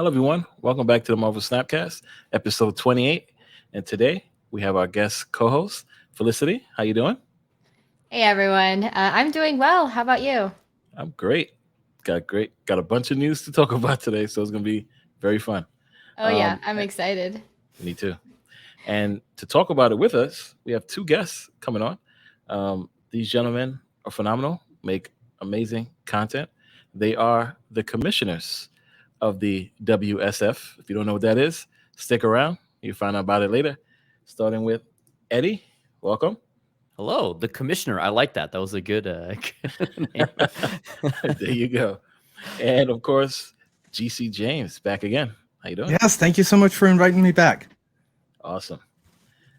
Hello, everyone. Welcome back to the Marvel Snapcast, episode 28. And today we have our guest co-host, Felicity. How you doing? Hey everyone, I'm doing well. How about you? I'm great. Got a bunch of news to talk about today, so it's gonna be very fun. Oh yeah, Um, I'm eh, excited. Me too. And to talk about it with us, we have two guests coming on. These gentlemen are phenomenal, make amazing content. They are the commissioners of the WSF. If you don't know what that is, stick around. You'll find out about it later. Starting with Eddie. Welcome. Hello, the commissioner. I like that. That was a good, good name. There you go. And of course, GC James back again. How you doing? Yes, thank you so much for inviting me back. Awesome.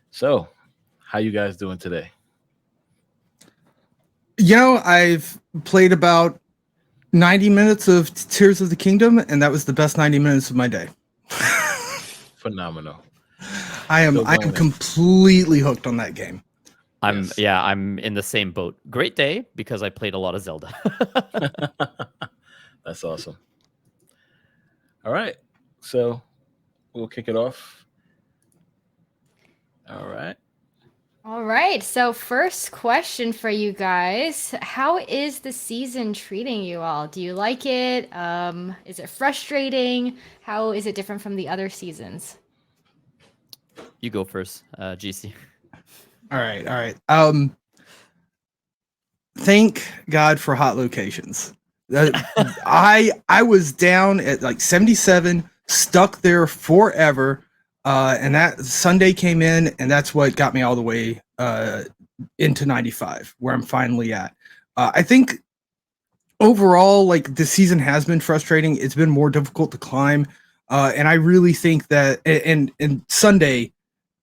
So, how you guys doing today? I've played about 90 minutes of Tears of the Kingdom, and that was the best 90 minutes of my day. Phenomenal. I am Still going in. completely hooked on that game. Yes. I'm in the same boat. Great day because I played a lot of Zelda. That's awesome. All right. So, we'll kick it off. All right. All right, so first question for you guys. How is the season treating you all? Do you like it? Is it frustrating? How is it different from the other seasons? You go first, GC. All right. Thank God for hot locations. I was down at like 77, stuck there forever. And that Sunday came in, and that's what got me all the way into 95, where I'm finally at. I think overall, like, the season has been frustrating. It's been more difficult to climb, and I really think that and Sunday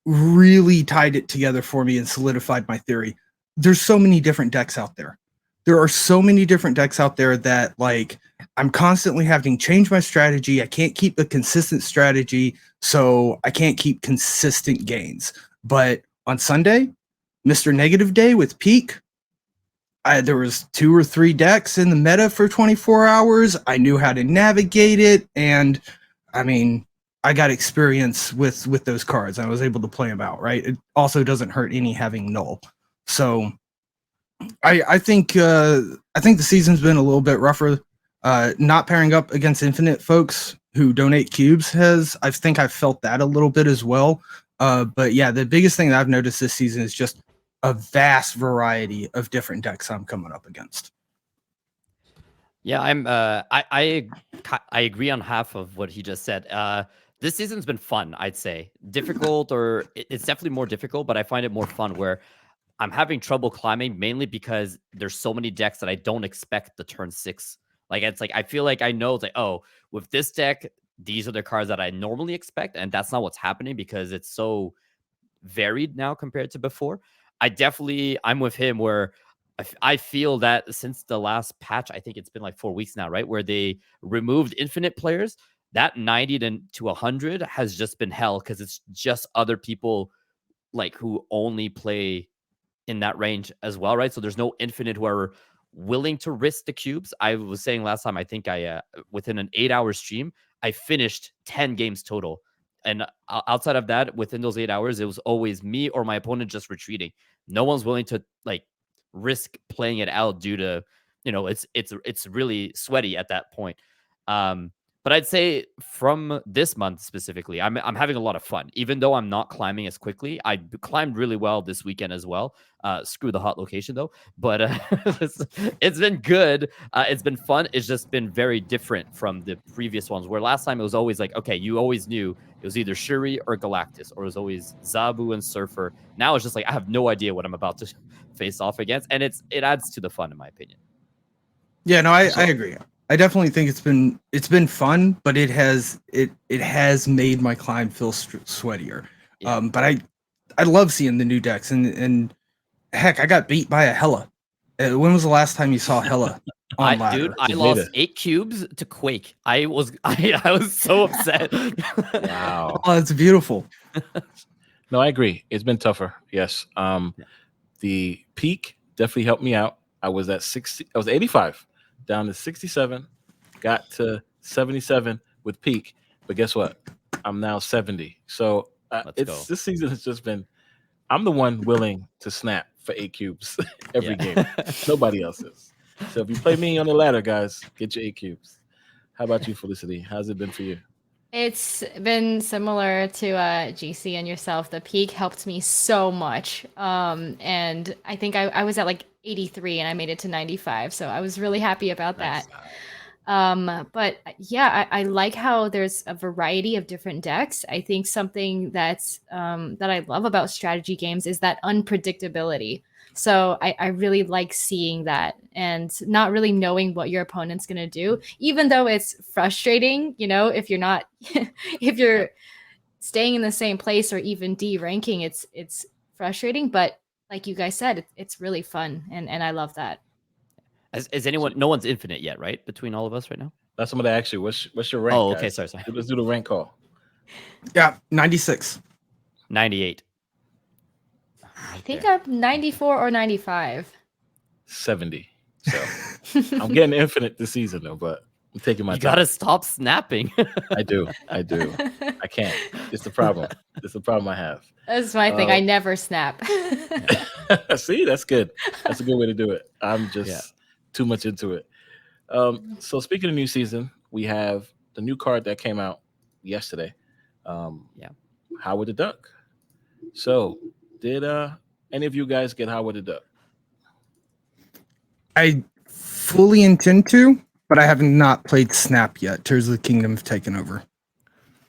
really tied it together for me and solidified my theory. There's so many different decks out there. There are so many different decks out there that, like, I'm constantly having to change my strategy. I can't keep a consistent strategy, so I can't keep consistent gains. But on Sunday, Mr. Negative Day with Peak, there was 2 or 3 decks in the meta for 24 hours. I knew how to navigate it, and I mean, I got experience with those cards. I was able to play them out, right? It also doesn't hurt any having null. So I think the season's been a little bit rougher. Not pairing up against Infinite folks who donate cubes I think I've felt that a little bit as well. But yeah, the biggest thing that I've noticed this season is just a vast variety of different decks I'm coming up against. Yeah, I agree on half of what he just said. This season's been fun, I'd say. Difficult, or it's definitely more difficult, but I find it more fun where I'm having trouble climbing mainly because there's so many decks that I don't expect the turn 6. Like, it's like I feel like I know, it's like, oh, with this deck, these are the cards that I normally expect, and that's not what's happening because it's so varied now compared to before. I'm with him where I feel that since the last patch, I think it's been like 4 weeks now, right? Where they removed infinite players, that 90 to 100 has just been hell because it's just other people like who only play in that range as well, right? So there's no infinite who are willing to risk the cubes. I was saying last time, I think I within an 8-hour stream, I finished 10 games total. And outside of that, within those 8 hours, it was always me or my opponent just retreating. No one's willing to like risk playing it out due to, it's really sweaty at that point. But I'd say from this month specifically, I'm having a lot of fun. Even though I'm not climbing as quickly, I climbed really well this weekend as well. Screw the hot location though, but it's been good. It's been fun. It's just been very different from the previous ones. Where last time it was always like, okay, you always knew it was either Shuri or Galactus, or it was always Zabu and Surfer. Now it's just like I have no idea what I'm about to face off against, and it adds to the fun in my opinion. Yeah, no, I agree. I definitely think it's been fun, but it has made my climb feel sweatier. Yeah. But I love seeing the new decks, and heck, I got beat by a Hela. When was the last time you saw Hela on ladder? Dude, I lost 8 cubes to Quake. I was so upset. Wow. Oh, that's beautiful. No, I agree. It's been tougher. Yes. The peak definitely helped me out. I was at 60. I was 85, down to 67, got to 77 with peak, but guess what? I'm now 70. So Let's go. this season has just been. I'm the one willing to snap for 8 cubes every game. Nobody else is. So if you play me on the ladder, guys, get your 8 cubes. How about you, Felicity? How's it been for you? It's been similar to GC and yourself. The peak helped me so much. And I think I was at like 83 and I made it to 95. So I was really happy about Nice. that. But yeah, I like how there's a variety of different decks. I think something that's that I love about strategy games is that unpredictability. So I really like seeing that and not really knowing what your opponent's gonna do, even though it's frustrating, if you're not if you're staying in the same place or even D-ranking, it's frustrating. But like you guys said, it's really fun and I love that. Is anyone? No one's infinite yet, right? Between all of us right now. That's somebody actually. What's your rank? Oh, okay. Guys? Sorry. Let's do the rank call. Yeah, 96. 98. I think I'm 94 or 95. 70. So I'm getting infinite this season though, but I'm taking my You time. gotta stop snapping. I do. I can't. It's the problem. It's the problem I have. That's my thing. I never snap. See, that's good. That's a good way to do it. I'm just too much into it. So speaking of new season, we have the new card that came out yesterday. Howard the Duck. So did any of you guys get Howard the Duck? I fully intend to, but I have not played Snap yet. Tears of the Kingdom have taken over.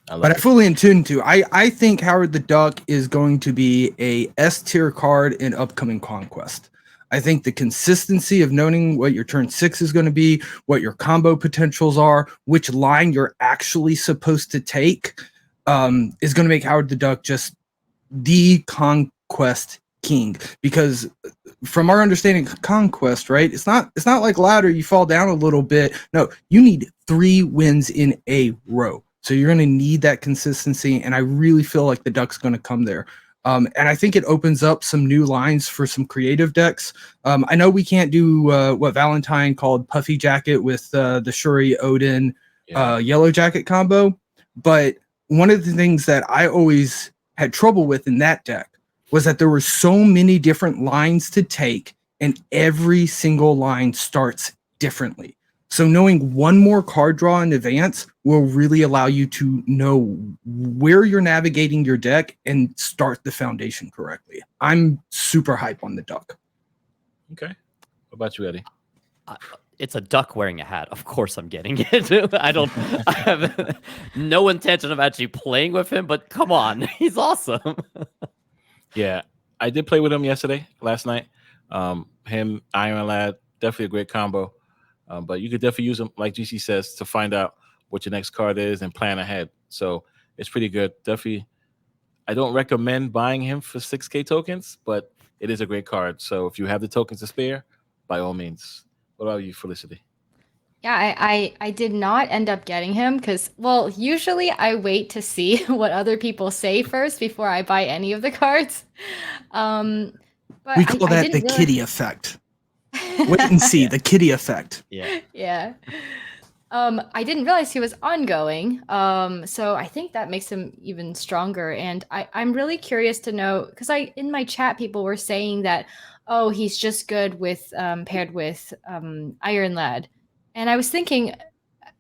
I fully intend to. I think Howard the Duck is going to be a S tier card in upcoming Conquest. I think the consistency of knowing what your turn 6 is going to be, what your combo potentials are, which line you're actually supposed to take, is going to make Howard the Duck just the Conquest king. Because from our understanding of Conquest, right, it's not like ladder, you fall down a little bit. No, you need 3 wins in a row. So you're going to need that consistency, and I really feel like the Duck's going to come there. And I think it opens up some new lines for some creative decks. I know we can't do what Valentine called Puffy Jacket with the Shuri Odin Yellow Jacket combo, but one of the things that I always had trouble with in that deck was that there were so many different lines to take, and every single line starts differently. So knowing one more card draw in advance will really allow you to know where you're navigating your deck and start the foundation correctly. I'm super hype on the Duck. Okay. What about you, Eddie? It's a duck wearing a hat. Of course I'm getting it. I have no intention of actually playing with him, but come on, he's awesome. Yeah, I did play with him last night. Him, Iron Lad, definitely a great combo. But you could definitely use them, like GC says, to find out what your next card is and plan ahead. So it's pretty good. Definitely, I don't recommend buying him for 6K tokens, but it is a great card. So if you have the tokens to spare, by all means. What about you, Felicity? Yeah, I did not end up getting him because, well, usually I wait to see what other people say first before I buy any of the cards. But we call that the kitty effect. Wait and see, the kitty effect. Yeah. I didn't realize he was ongoing. So I think that makes him even stronger. And I'm really curious to know, because in my chat, people were saying that, oh, he's just good with paired with Iron Lad. And I was thinking,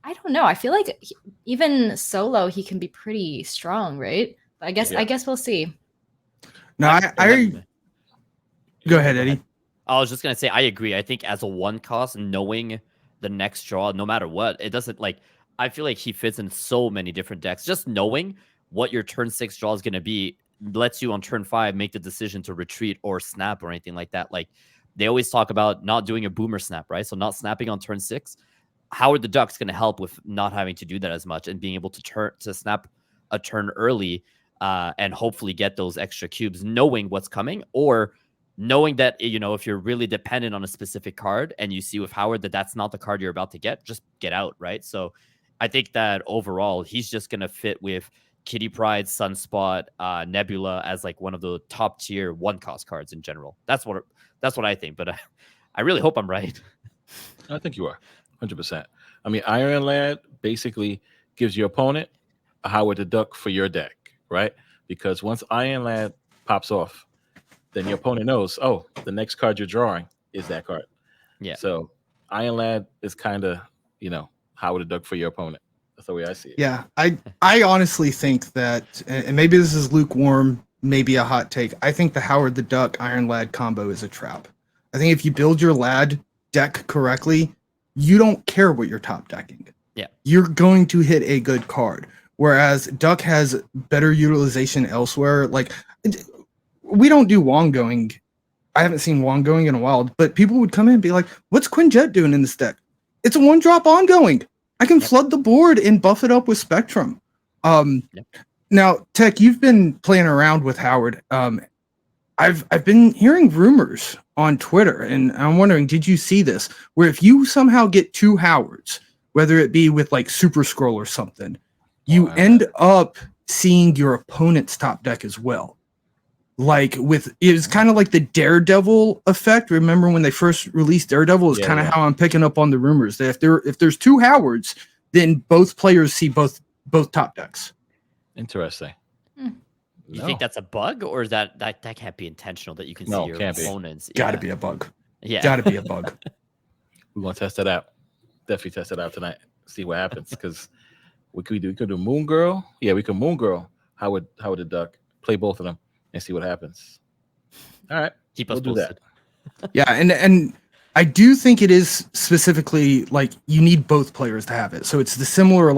I don't know. I feel like even solo, he can be pretty strong, right? I guess we'll see. No, I go ahead, Eddie. I was just going to say, I agree. I think as a one cost, knowing the next draw, no matter what, it doesn't I feel like he fits in so many different decks. Just knowing what your turn 6 draw is going to be lets you on turn 5 make the decision to retreat or snap or anything like that. Like they always talk about not doing a boomer snap, right? So not snapping on turn 6. Howard the Duck's going to help with not having to do that as much and being able to snap a turn early and hopefully get those extra cubes, knowing what's coming, or knowing that, if you're really dependent on a specific card and you see with Howard that that's not the card you're about to get, just get out, right? So I think that overall, he's just going to fit with Kitty Pryde, Sunspot, Nebula as like one of the top tier one cost cards in general. That's what I think, but I really hope I'm right. I think you are 100%. I mean, Iron Lad basically gives your opponent a Howard the Duck for your deck, right? Because once Iron Lad pops off, then your opponent knows, oh, the next card you're drawing is that card. Yeah. So Iron Lad is kind of, Howard the Duck for your opponent. That's the way I see it. Yeah, I honestly think that, and maybe this is lukewarm, maybe a hot take. I think the Howard the Duck Iron Lad combo is a trap. I think if you build your Lad deck correctly, you don't care what you're top decking. Yeah. You're going to hit a good card. Whereas Duck has better utilization elsewhere. Like, we don't do Wong-going. I haven't seen Wong-going in a while, but people would come in and be like, what's Quinjet doing in this deck? It's a 1-drop ongoing. I can flood the board and buff it up with Spectrum. Now, Tech, you've been playing around with Howard. I've been hearing rumors on Twitter, and I'm wondering, did you see this? Where if you somehow get 2 Howards, whether it be with like Super Scroll or something, you end up seeing your opponent's top deck as well. Like it was kind of like the Daredevil effect. Remember when they first released Daredevil? Is kind of how I'm picking up on the rumors that if there's 2 Howards, then both players see both top decks. Interesting. You think that's a bug, or is that can't be intentional that you can see your opponents? Got to be a bug. Yeah, got to be a bug. We're gonna test it out. Definitely test it out tonight. See what happens. Because we could do Moon Girl. Yeah, we could Moon Girl. Howard the Duck. Play both of them and see what happens. All right, keep us do that. Yeah, and I do think it is specifically like you need both players to have it. So it's the similar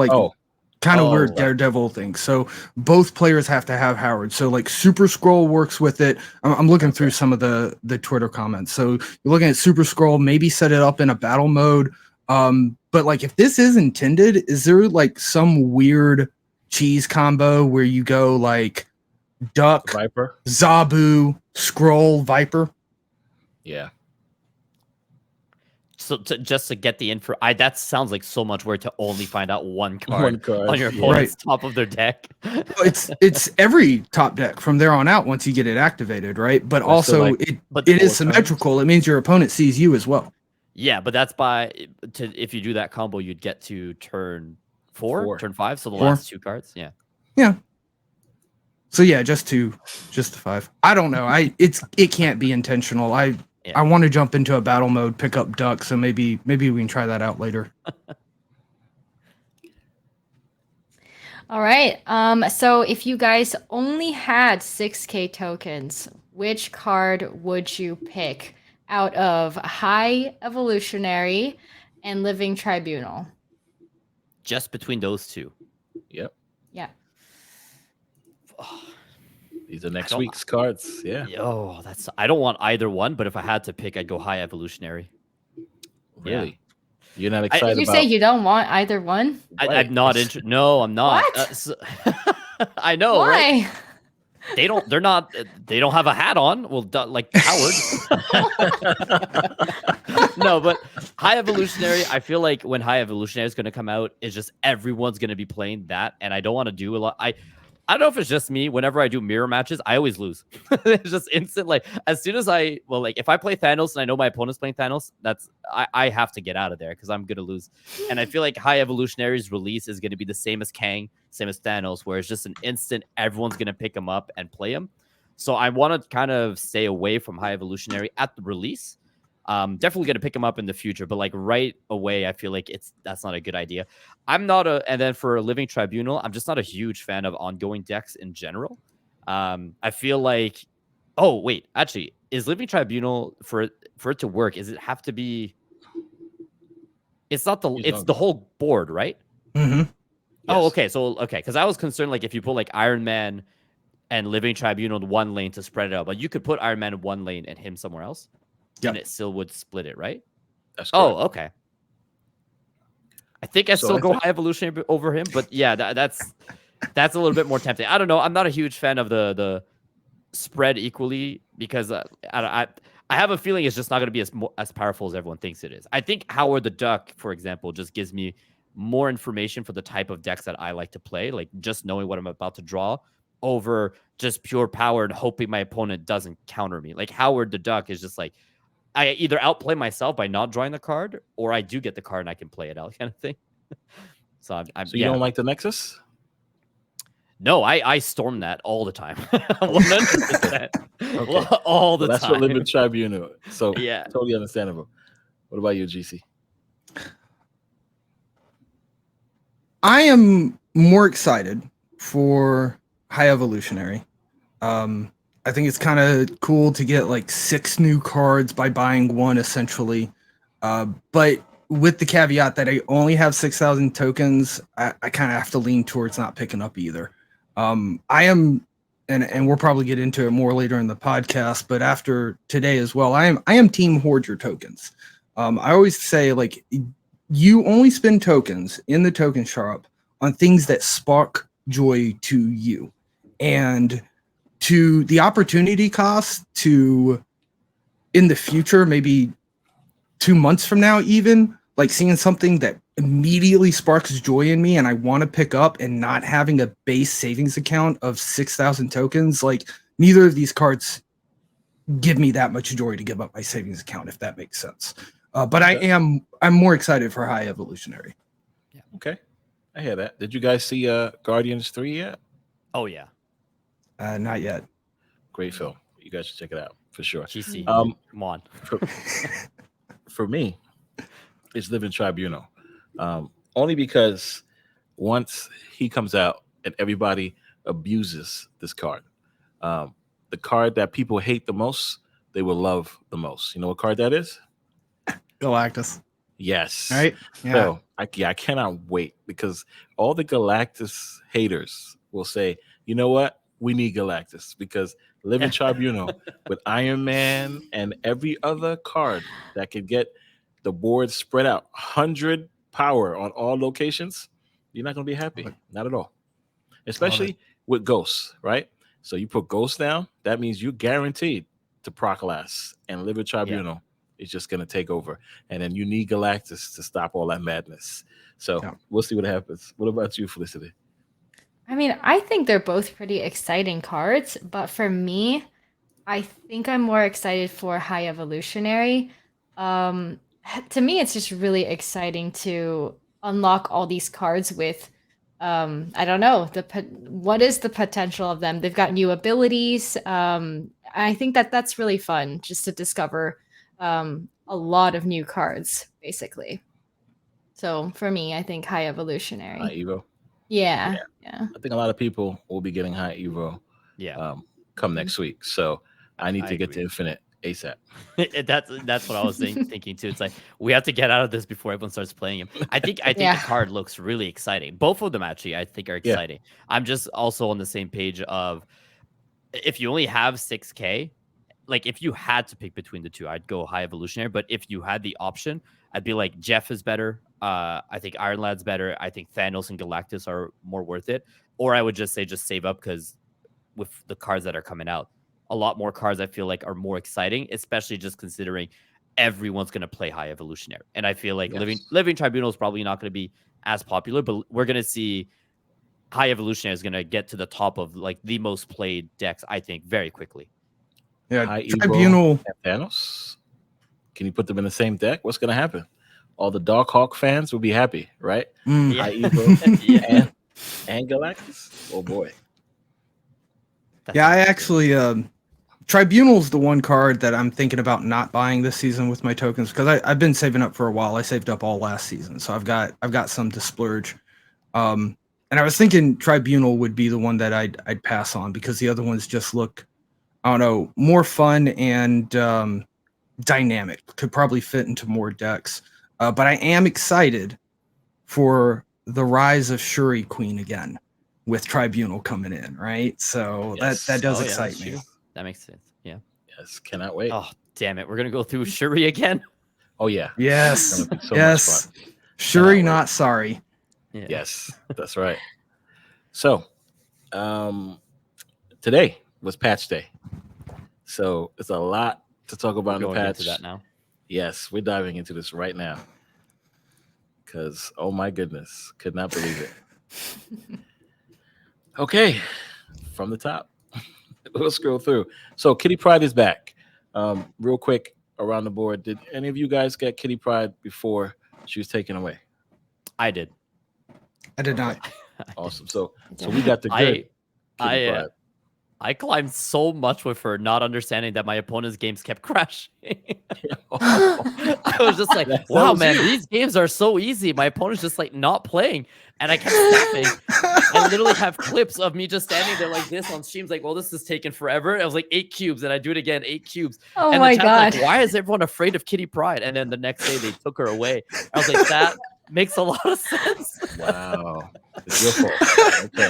kind of weird Daredevil thing. So both players have to have Howard. So like Super Scroll works with it. I'm looking through some of the Twitter comments. So you're looking at Super Scroll, maybe set it up in a battle mode. But like if this is intended, is there like some weird cheese combo where you go like Duck, Viper, Zabu, Scroll, Viper? Yeah. So just to get the info, that sounds like so much work to only find out one card on your opponent's top of their deck. It's every top deck from there on out once you get it activated, right? But also it is symmetrical. It means your opponent sees you as well. Yeah, but that's if you do that combo, you'd get to turn 4, turn 5, so the 4. last 2 cards. Yeah. Yeah. So yeah, just the 5. I don't know. It can't be intentional. I want to jump into a battle mode, pick up Duck, so maybe we can try that out later. All right. So if you guys only had 6K tokens, which card would you pick out of High Evolutionary and Living Tribunal? Just between those 2. Yep. Yeah. These are next week's cards. Yeah. Oh, I don't want either one, but if I had to pick, I'd go High Evolutionary. Really? Yeah. You're not excited Did you say you don't want either one? I'm not interested. No, I'm not. What? I know. Why? Right? They don't have a hat on. Well, like Howard. No, but High Evolutionary, I feel like when High Evolutionary is going to come out, it's just everyone's going to be playing that, and I don't want to do a lot. I don't know if it's just me. Whenever I do mirror matches, I always lose. It's just instant. Like as soon as if I play Thanos and I know my opponent's playing Thanos, I have to get out of there because I'm gonna lose. And I feel like High Evolutionary's release is gonna be the same as Kang, same as Thanos, where it's just an instant. Everyone's gonna pick him up and play him. So I want to kind of stay away from High Evolutionary at the release. Definitely gonna pick him up in the future, but like right away, I feel like that's not a good idea. And then for Living Tribunal, I'm just not a huge fan of ongoing decks in general. I feel like, actually, is Living Tribunal for it to work? Is it have to be? It's not it's the whole board, right? Mm-hmm. Yes. Oh, okay. Because I was concerned like if you put like Iron Man and Living Tribunal in one lane to spread it out, but you could put Iron Man in one lane and him somewhere else. And it still would split it, right? That's correct. Oh, okay. I think I still go High Evolutionary over him, but yeah, that's a little bit more tempting. I don't know. I'm not a huge fan of the spread equally because I have a feeling it's just not going to be as powerful as everyone thinks it is. I think Howard the Duck, for example, just gives me more information for the type of decks that I like to play, like just knowing what I'm about to draw over just pure power and hoping my opponent doesn't counter me. Like Howard the Duck is just like, I either outplay myself by not drawing the card, or I do get the card and I can play it out, kind of thing. So you don't like the Nexus? No, I storm that all the time. 100%. Okay. All the That's time. what Living Tribunal. So Yeah. totally understandable. What about you, GC? I am more excited for High Evolutionary. I think it's kind of cool to get like 6 new cards by buying one, essentially. But with the caveat that I only have 6,000 tokens, I kind of have to lean towards not picking up either. I am, and we'll probably get into it more later in the podcast, but after today as well, I am team hoard your tokens. I always say, like, you only spend tokens in the token shop on things that spark joy to you. And to the opportunity cost to in the future, maybe 2 months from now, even like seeing something that immediately sparks joy in me and I want to pick up, and not having a base savings account of 6,000 tokens, like neither of these cards give me that much joy to give up my savings account, if that makes sense. But I'm more excited for High Evolutionary. Yeah. Okay. I hear that. Did you guys see Guardians 3 yet? Oh yeah. Not yet. Great film. You guys should check it out for sure. GC. Come on. For me, it's Living Tribunal. Only because once he comes out and everybody abuses this card, the card that people hate the most, they will love the most. You know what card that is? Galactus. Yes. Right? Yeah. So I cannot wait, because all the Galactus haters will say, you know what? We need Galactus, because Living Tribunal with Iron Man and every other card that could get the board spread out 100 power on all locations, you're not going to be happy. Not at all. Especially with Ghosts, right? So you put Ghosts down, that means you're guaranteed to proc last, and Living Tribunal is just going to take over. And then you need Galactus to stop all that madness. So we'll see what happens. What about you, Felicity? I mean, I think they're both pretty exciting cards, but for me, I think I'm more excited for High Evolutionary. To me, it's just really exciting to unlock all these cards with, I don't know, what is the potential of them? They've got new abilities. I think that's really fun, just to discover a lot of new cards, basically. So for me, I think High Evolutionary. High Evo. Yeah. I think a lot of people will be getting High Evo come next week. So I need to get to Infinite ASAP. That's what I was thinking too. It's like we have to get out of this before everyone starts playing him. I think the card looks really exciting. Both of them actually, I think, are exciting. I'm just also on the same page of, if you only have 6K, like if you had to pick between the two, I'd go High Evolutionary. But if you had the option, I'd be like, Jeff is better. I think Iron Lad's better. I think Thanos and Galactus are more worth it. Or I would just say just save up, because with the cards that are coming out, a lot more cards I feel like are more exciting, especially just considering everyone's going to play High Evolutionary. And I feel like Living Tribunal is probably not going to be as popular, but we're going to see High Evolutionary is going to get to the top of like the most played decks, I think, very quickly. Yeah, High Tribunal Evo and Thanos. Can you put them in the same deck? What's going to happen? All the Darkhawk fans will be happy, right? High Evo and Galactus. Oh boy. I actually Tribunal's the one card that I'm thinking about not buying this season with my tokens, because I've been saving up for a while. I saved up all last season, so I've got some to splurge. And I was thinking Tribunal would be the one that I'd pass on, because the other ones just look, I don't know, more fun and dynamic. Could probably fit into more decks. But I am excited for the rise of Shuri Queen again, with Tribunal coming in, right? So that does excite me. That makes sense. Yeah. Yes, cannot wait. Oh, damn it. We're going to go through Shuri again? Oh, yeah. Yes. It's gonna be so much fun. Shuri, not sorry. Yeah. Yes, that's right. So, today was patch day. So, it's a lot to talk about in the patch. Into that now. Yes, we're diving into this right now. Because, oh my goodness, could not believe it. Okay, from the top. We'll scroll through. So, Kitty Pryde is back. Real quick, around the board, did any of you guys get Kitty Pryde before she was taken away? I did. I did not. Awesome. So we got the good Kitty Pryde. I climbed so much with her, not understanding that my opponent's games kept crashing. I was just like, wow, man, these games are so easy. My opponent's just like not playing. And I kept snapping. I literally have clips of me just standing there like this on streams, like, well, this is taking forever. I was like 8 cubes, and I do it again, 8 cubes. Oh and my the god! Like, why is everyone afraid of Kitty Pryde? And then the next day they took her away. I was like, that makes a lot of sense. Wow, it's your fault. Okay,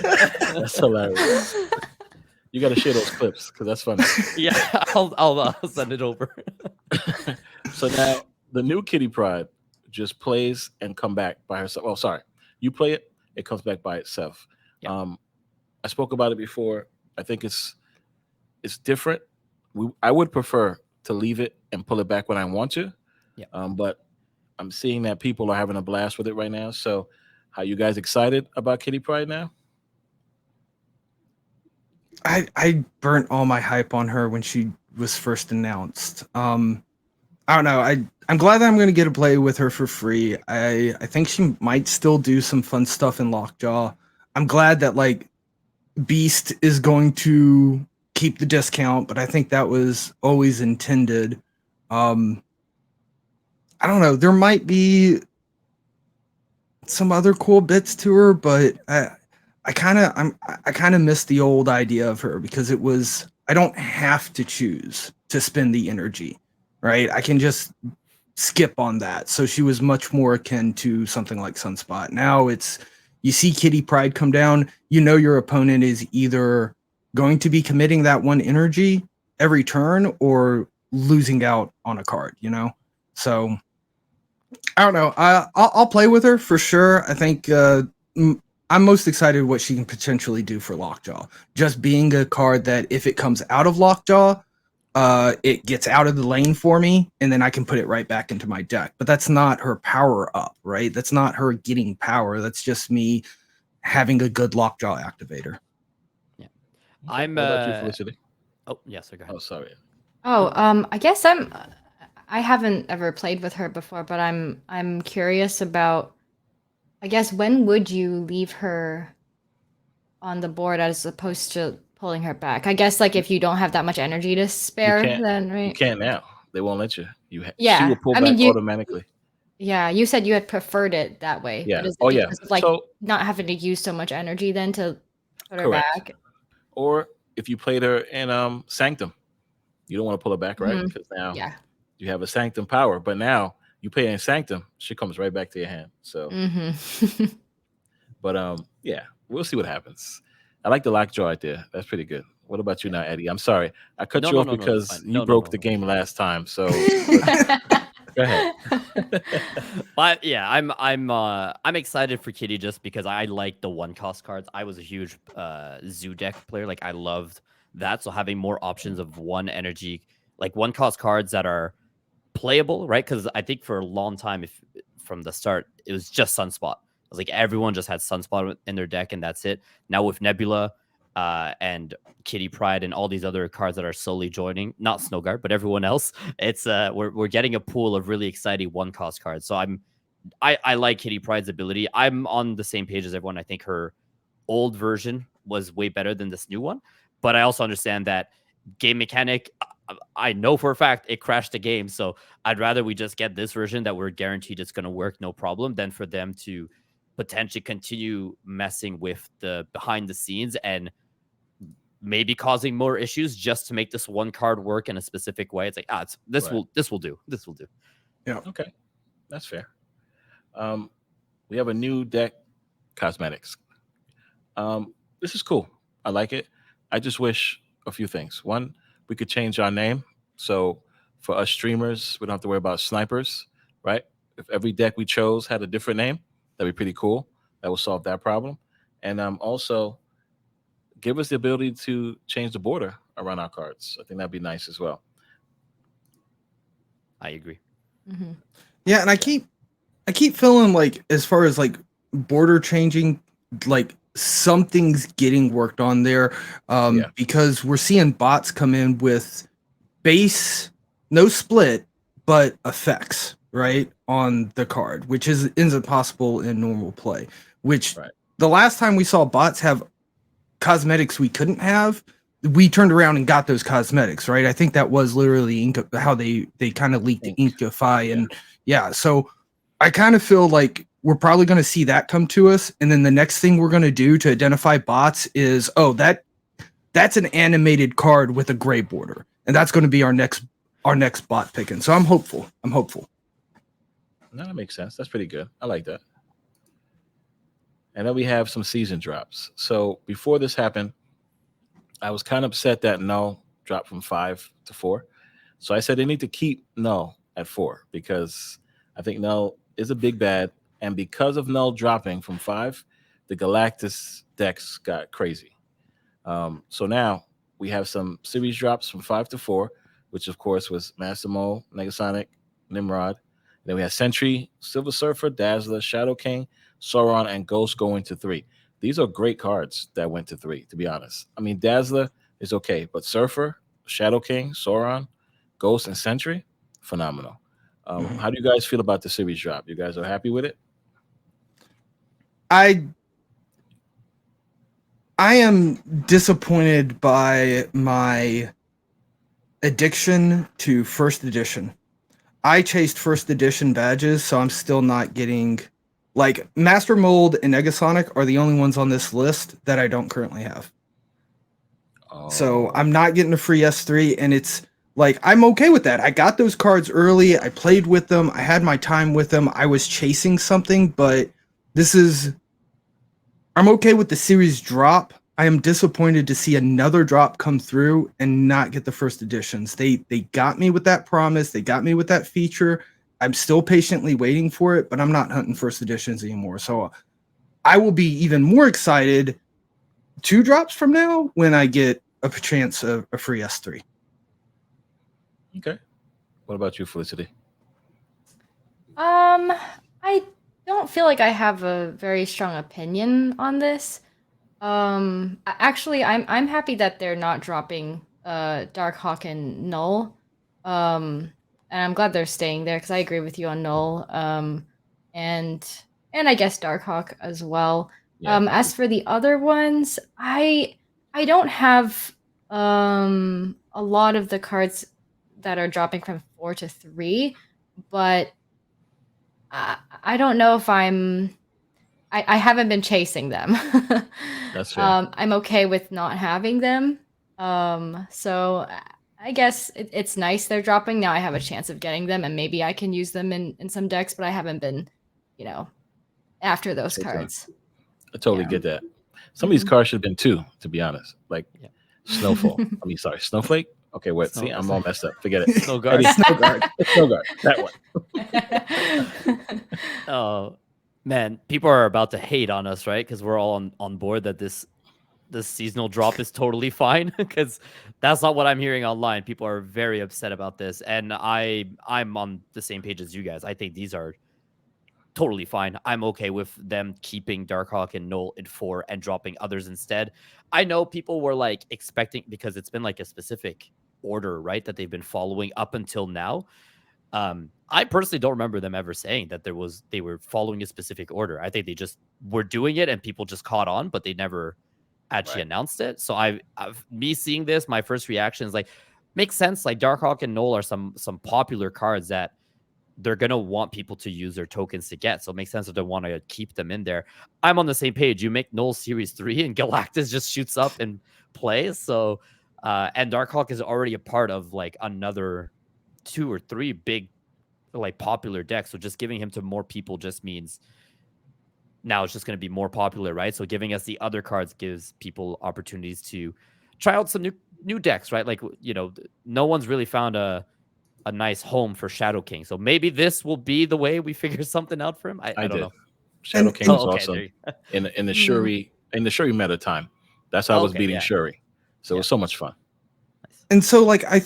that's hilarious. You got to share those clips because that's funny. Yeah, I'll send it over. So now the new Kitty Pryde just plays and come back by herself. Oh, sorry, you play it, it comes back by itself. Yeah. I spoke about it before. I think it's different. I would prefer to leave it and pull it back when I want to. Yeah. But I'm seeing that people are having a blast with it right now. So, are you guys excited about Kitty Pryde now? I burnt all my hype on her when she was first announced. I don't know. I'm glad that I'm going to get to play with her for free. I think she might still do some fun stuff in Lockjaw. I'm glad that like Beast is going to keep the discount, but I think that was always intended. I don't know. There might be some other cool bits to her, but I kind of miss the old idea of her because it was, I don't have to choose to spend the energy, right? I can just skip on that. So she was much more akin to something like Sunspot. Now it's, you see Kitty Pryde come down, you know your opponent is either going to be committing that one energy every turn or losing out on a card, you know? So I don't know. I'll play with her for sure. I think I'm most excited what she can potentially do for Lockjaw. Just being a card that if it comes out of Lockjaw, it gets out of the lane for me, and then I can put it right back into my deck. But that's not her power up, right? That's not her getting power. That's just me having a good Lockjaw activator. Yeah. What about you, Felicity? Oh, yes, go ahead. Oh, sorry. I guess I haven't ever played with her before, but I'm curious about, I guess, when would you leave her on the board as opposed to pulling her back? I guess like if you don't have that much energy to spare, then right? You can't now. They won't let you. Yeah. She will pull back automatically. Yeah, you said you had preferred it that way. Yeah. But is it because of, like, so, not having to use so much energy then to put her back? Or if you played her in Sanctum, you don't want to pull her back, right? Because now you have a Sanctum power, but now you play in Sanctum, she comes right back to your hand. So, but yeah, we'll see what happens. I like the Lockjaw idea. That's pretty good. What about you now, Eddie? I'm sorry, I cut you off because you broke the game last time. So go ahead. But yeah, I'm excited for Kitty just because I like the 1-cost cards. I was a huge Zoo deck player. Like I loved that. So having more options of 1 energy, like 1-cost cards that are playable, right? Because I think for a long time, if from the start, it was just Sunspot. It was like everyone just had Sunspot in their deck, and that's it. Now with Nebula and Kitty Pryde and all these other cards that are slowly joining, not Snowguard, but everyone else, it's we're getting a pool of really exciting 1-cost cards. So I like Kitty Pryde's ability. I'm on the same page as everyone. I think her old version was way better than this new one, but I also understand that game mechanic, I know for a fact it crashed the game. So I'd rather we just get this version that we're guaranteed it's going to work no problem than for them to potentially continue messing with the behind the scenes and maybe causing more issues just to make this one card work in a specific way. It's like, this will do. Yeah. Okay. That's fair. We have a new deck, Cosmetics. This is cool. I like it. I just wish a few things. One, we could change our name. So for us streamers, we don't have to worry about snipers, right? If every deck we chose had a different name, that'd be pretty cool. That will solve that problem. And also give us the ability to change the border around our cards. I think that'd be nice as well. I agree. Mm-hmm. Yeah, and I keep feeling like as far as like border changing, like something's getting worked on there, because we're seeing bots come in with base, no split, but effects right on the card, which isn't possible in normal play. Which the last time we saw bots have cosmetics we couldn't have, we turned around and got those cosmetics, right? I think that was literally how they kind of leaked Inkify. And yeah, so I kind of feel like we're probably going to see that come to us. And then the next thing we're going to do to identify bots is, that's an animated card with a gray border. And that's going to be our next bot picking. So I'm hopeful. No, that makes sense. That's pretty good. I like that. And then we have some season drops. So before this happened, I was kind of upset that Null dropped from 5 to 4. So I said they need to keep Null at 4 because I think Null is a big bad. And because of Null dropping from 5, the Galactus decks got crazy. So now we have some series drops from 5 to 4, which of course was Master Mole, Negasonic, Nimrod. Then we have Sentry, Silver Surfer, Dazzler, Shadow King, Sauron, and Ghost going to 3. These are great cards that went to 3, to be honest. I mean, Dazzler is okay, but Surfer, Shadow King, Sauron, Ghost, and Sentry, phenomenal. How do you guys feel about the series drop? You guys are happy with it? I am disappointed by my addiction to first edition. I chased first edition badges, so I'm still not getting, like, Master Mold and Negasonic are the only ones on this list that I don't currently have. So I'm not getting a free S3, and it's like, I'm okay with that. I got those cards early. I played with them. I had my time with them. I was chasing something, but I'm okay with the series drop. I am disappointed to see another drop come through and not get the first editions. They got me with that promise. They got me with that feature. I'm still patiently waiting for it, but I'm not hunting first editions anymore. So I will be even more excited 2 drops from now when I get a chance of a free S3. Okay. What about you, Felicity? I don't feel like I have a very strong opinion on this. Actually, I'm happy that they're not dropping Darkhawk and Null. And I'm glad they're staying there because I agree with you on Null. And I guess Darkhawk as well. Yeah. As for the other ones, I don't have a lot of the cards that are dropping from 4 to 3, but I don't know if I haven't been chasing them. That's fair. I'm okay with not having them. So I guess it's nice they're dropping. Now I have a chance of getting them, and maybe I can use them in some decks, but I haven't been, after those cards. I totally get that. Some of these cards should have been 2, to be honest. Like Snowfall. Snowflake? Okay, wait. See, I'm all messed up. Forget it. Snowguard. Snowguard. Snowguard. That one. Oh man, people are about to hate on us, right? Because we're all on board that this seasonal drop is totally fine. Because that's not what I'm hearing online. People are very upset about this, and I'm on the same page as you guys. I think these are totally fine. I'm okay with them keeping Darkhawk and Null at 4 and dropping others instead. I know people were like expecting, because it's been like a specific order, right, that they've been following up until now. I personally don't remember them ever saying that they were following a specific order. I think they just were doing it and people just caught on, but they never actually announced it. So me seeing this, my first reaction is like, makes sense. Like Darkhawk and Null are some popular cards that they're going to want people to use their tokens to get. So it makes sense that they want to keep them in there. I'm on the same page. You make Null Series 3 and Galactus just shoots up and plays. So, and Darkhawk is already a part of like another 2 or 3 big, like popular decks. So just giving him to more people just means now it's just going to be more popular, right? So giving us the other cards gives people opportunities to try out some new decks, right? Like, no one's really found a nice home for Shadow King. So maybe this will be the way we figure something out for him. I don't know. Shadow King was awesome in the Shuri meta time. That's how I was beating Shuri. So it was so much fun. And so, like, I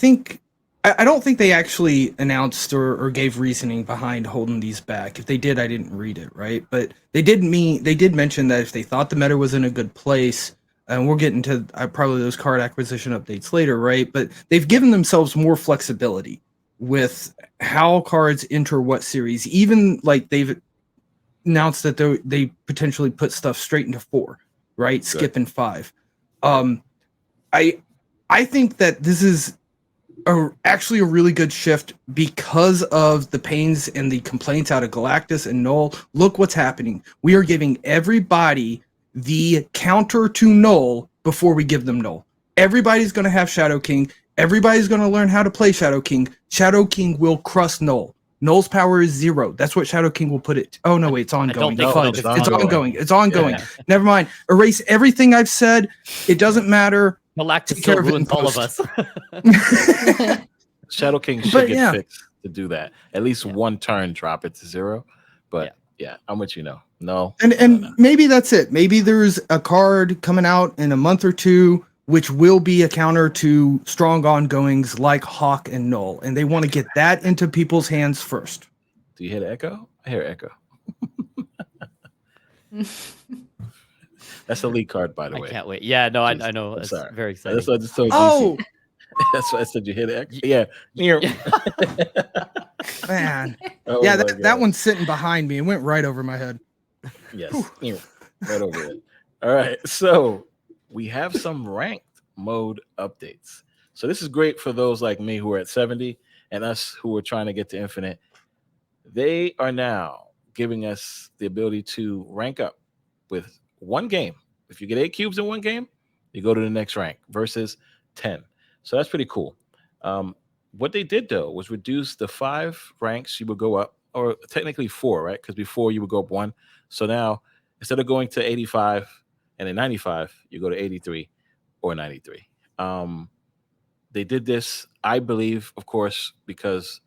don't think they actually announced or gave reasoning behind holding these back. If they did, I didn't read it, right? But they did mention that if they thought the meta was in a good place, and we'll get into probably those card acquisition updates later, right? But they've given themselves more flexibility with how cards enter what series. Even like announced that they potentially put stuff straight into 4, right? Good. Skipping 5. I think that this is actually a really good shift because of the pains and the complaints out of Galactus and Null. Look what's happening. We are giving everybody the counter to Null before we give them Null. Everybody's going to have Shadow King. Everybody's going to learn how to play Shadow King. Shadow King will crush Null. Null's power is 0. That's what Shadow King will put it. Oh no, wait, it's ongoing. think so. It's It's ongoing. It's ongoing. Yeah. Never mind. Erase everything I've said. It doesn't matter. Galactus Take care still of it in ruins all of post. us. Shadow King should But get yeah. fixed to do that. At least one turn, drop it to 0. But yeah, I'm with you. No. And maybe that's it. Maybe there's a card coming out in a month or 2 which will be a counter to strong ongoings like Hawk and Null, and they want to get that into people's hands first. Do you hear the echo? I hear echo. That's the lead card, by the way. I can't wait. Yeah, no, I Jeez, know. I'm It's sorry. very exciting. That's what I just told Oh, DC. That's why I said you hear the echo. Yeah. man. Oh Yeah, my that God. one's sitting behind me and went right over my head. Yes. Right over it. All right. So we have some ranked mode updates. So this is great for those like me who are at 70 and us who are trying to get to infinite. They are now giving us the ability to rank up with 1 game. If you get 8 cubes in 1 game, you go to the next rank versus 10. So that's pretty cool. What they did though was reduce the 5 ranks you would go up, or technically 4, right? Because before you would go up 1. So now instead of going to 85 and then 95, you go to 83 or 93. They did this, I believe, of course, because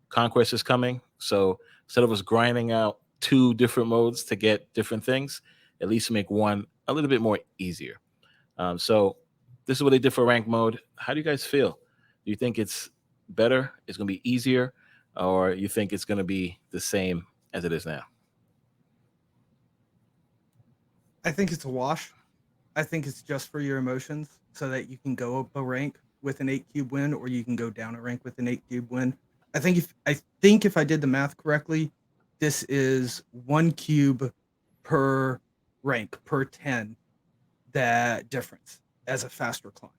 Conquest is coming. So instead of us grinding out 2 different modes to get different things, at least make one a little bit more easier. So this is what they did for rank mode. How do you guys feel? Do you think it's better? It's going to be easier? Or you think it's going to be the same as it is now? I think it's a wash. I think it's just for your emotions so that you can go up a rank with an 8 cube win, or you can go down a rank with an 8 cube win. I think if I did the math correctly, this is 1 cube per rank per 10, that difference as a faster climb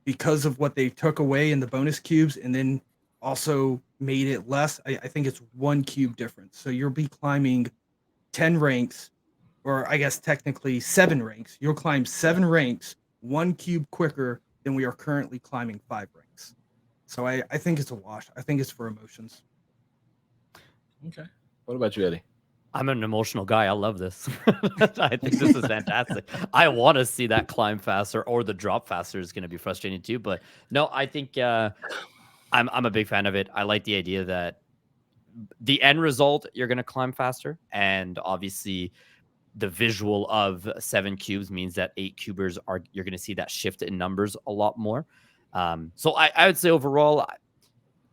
because of what they took away in the bonus cubes and then also made it less. I think it's 1 cube difference. So you'll be climbing 10 ranks, or I guess technically 7 ranks. You'll climb 7 ranks 1 cube quicker than we are currently climbing 5 ranks. So I think it's a wash. I think it's for emotions. Okay. What about you, Eddie? I'm an emotional guy. I love this. I think this is fantastic. I want to see that climb faster, or the drop faster is going to be frustrating too. But no, I think I'm a big fan of it. I like the idea that the end result, you're going to climb faster, and obviously the visual of 7 cubes means that 8 cubers you're going to see that shift in numbers a lot more. So I would say overall,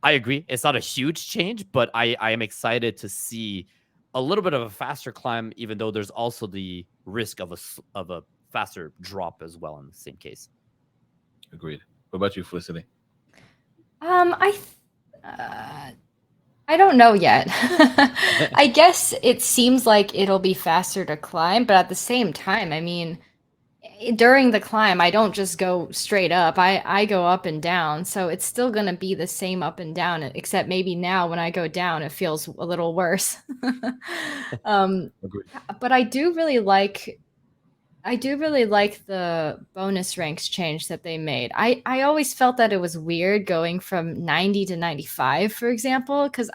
I agree. It's not a huge change, but I am excited to see a little bit of a faster climb, even though there's also the risk of a faster drop as well in the same case. Agreed. What about you, Felicity? I don't know yet. I guess it seems like it'll be faster to climb, but at the same time, I mean, during the climb, I don't just go straight up. I go up and down, so it's still going to be the same up and down, except maybe now when I go down, it feels a little worse. Agreed. But I do really like the bonus ranks change that they made. I always felt that it was weird going from 90 to 95, for example, because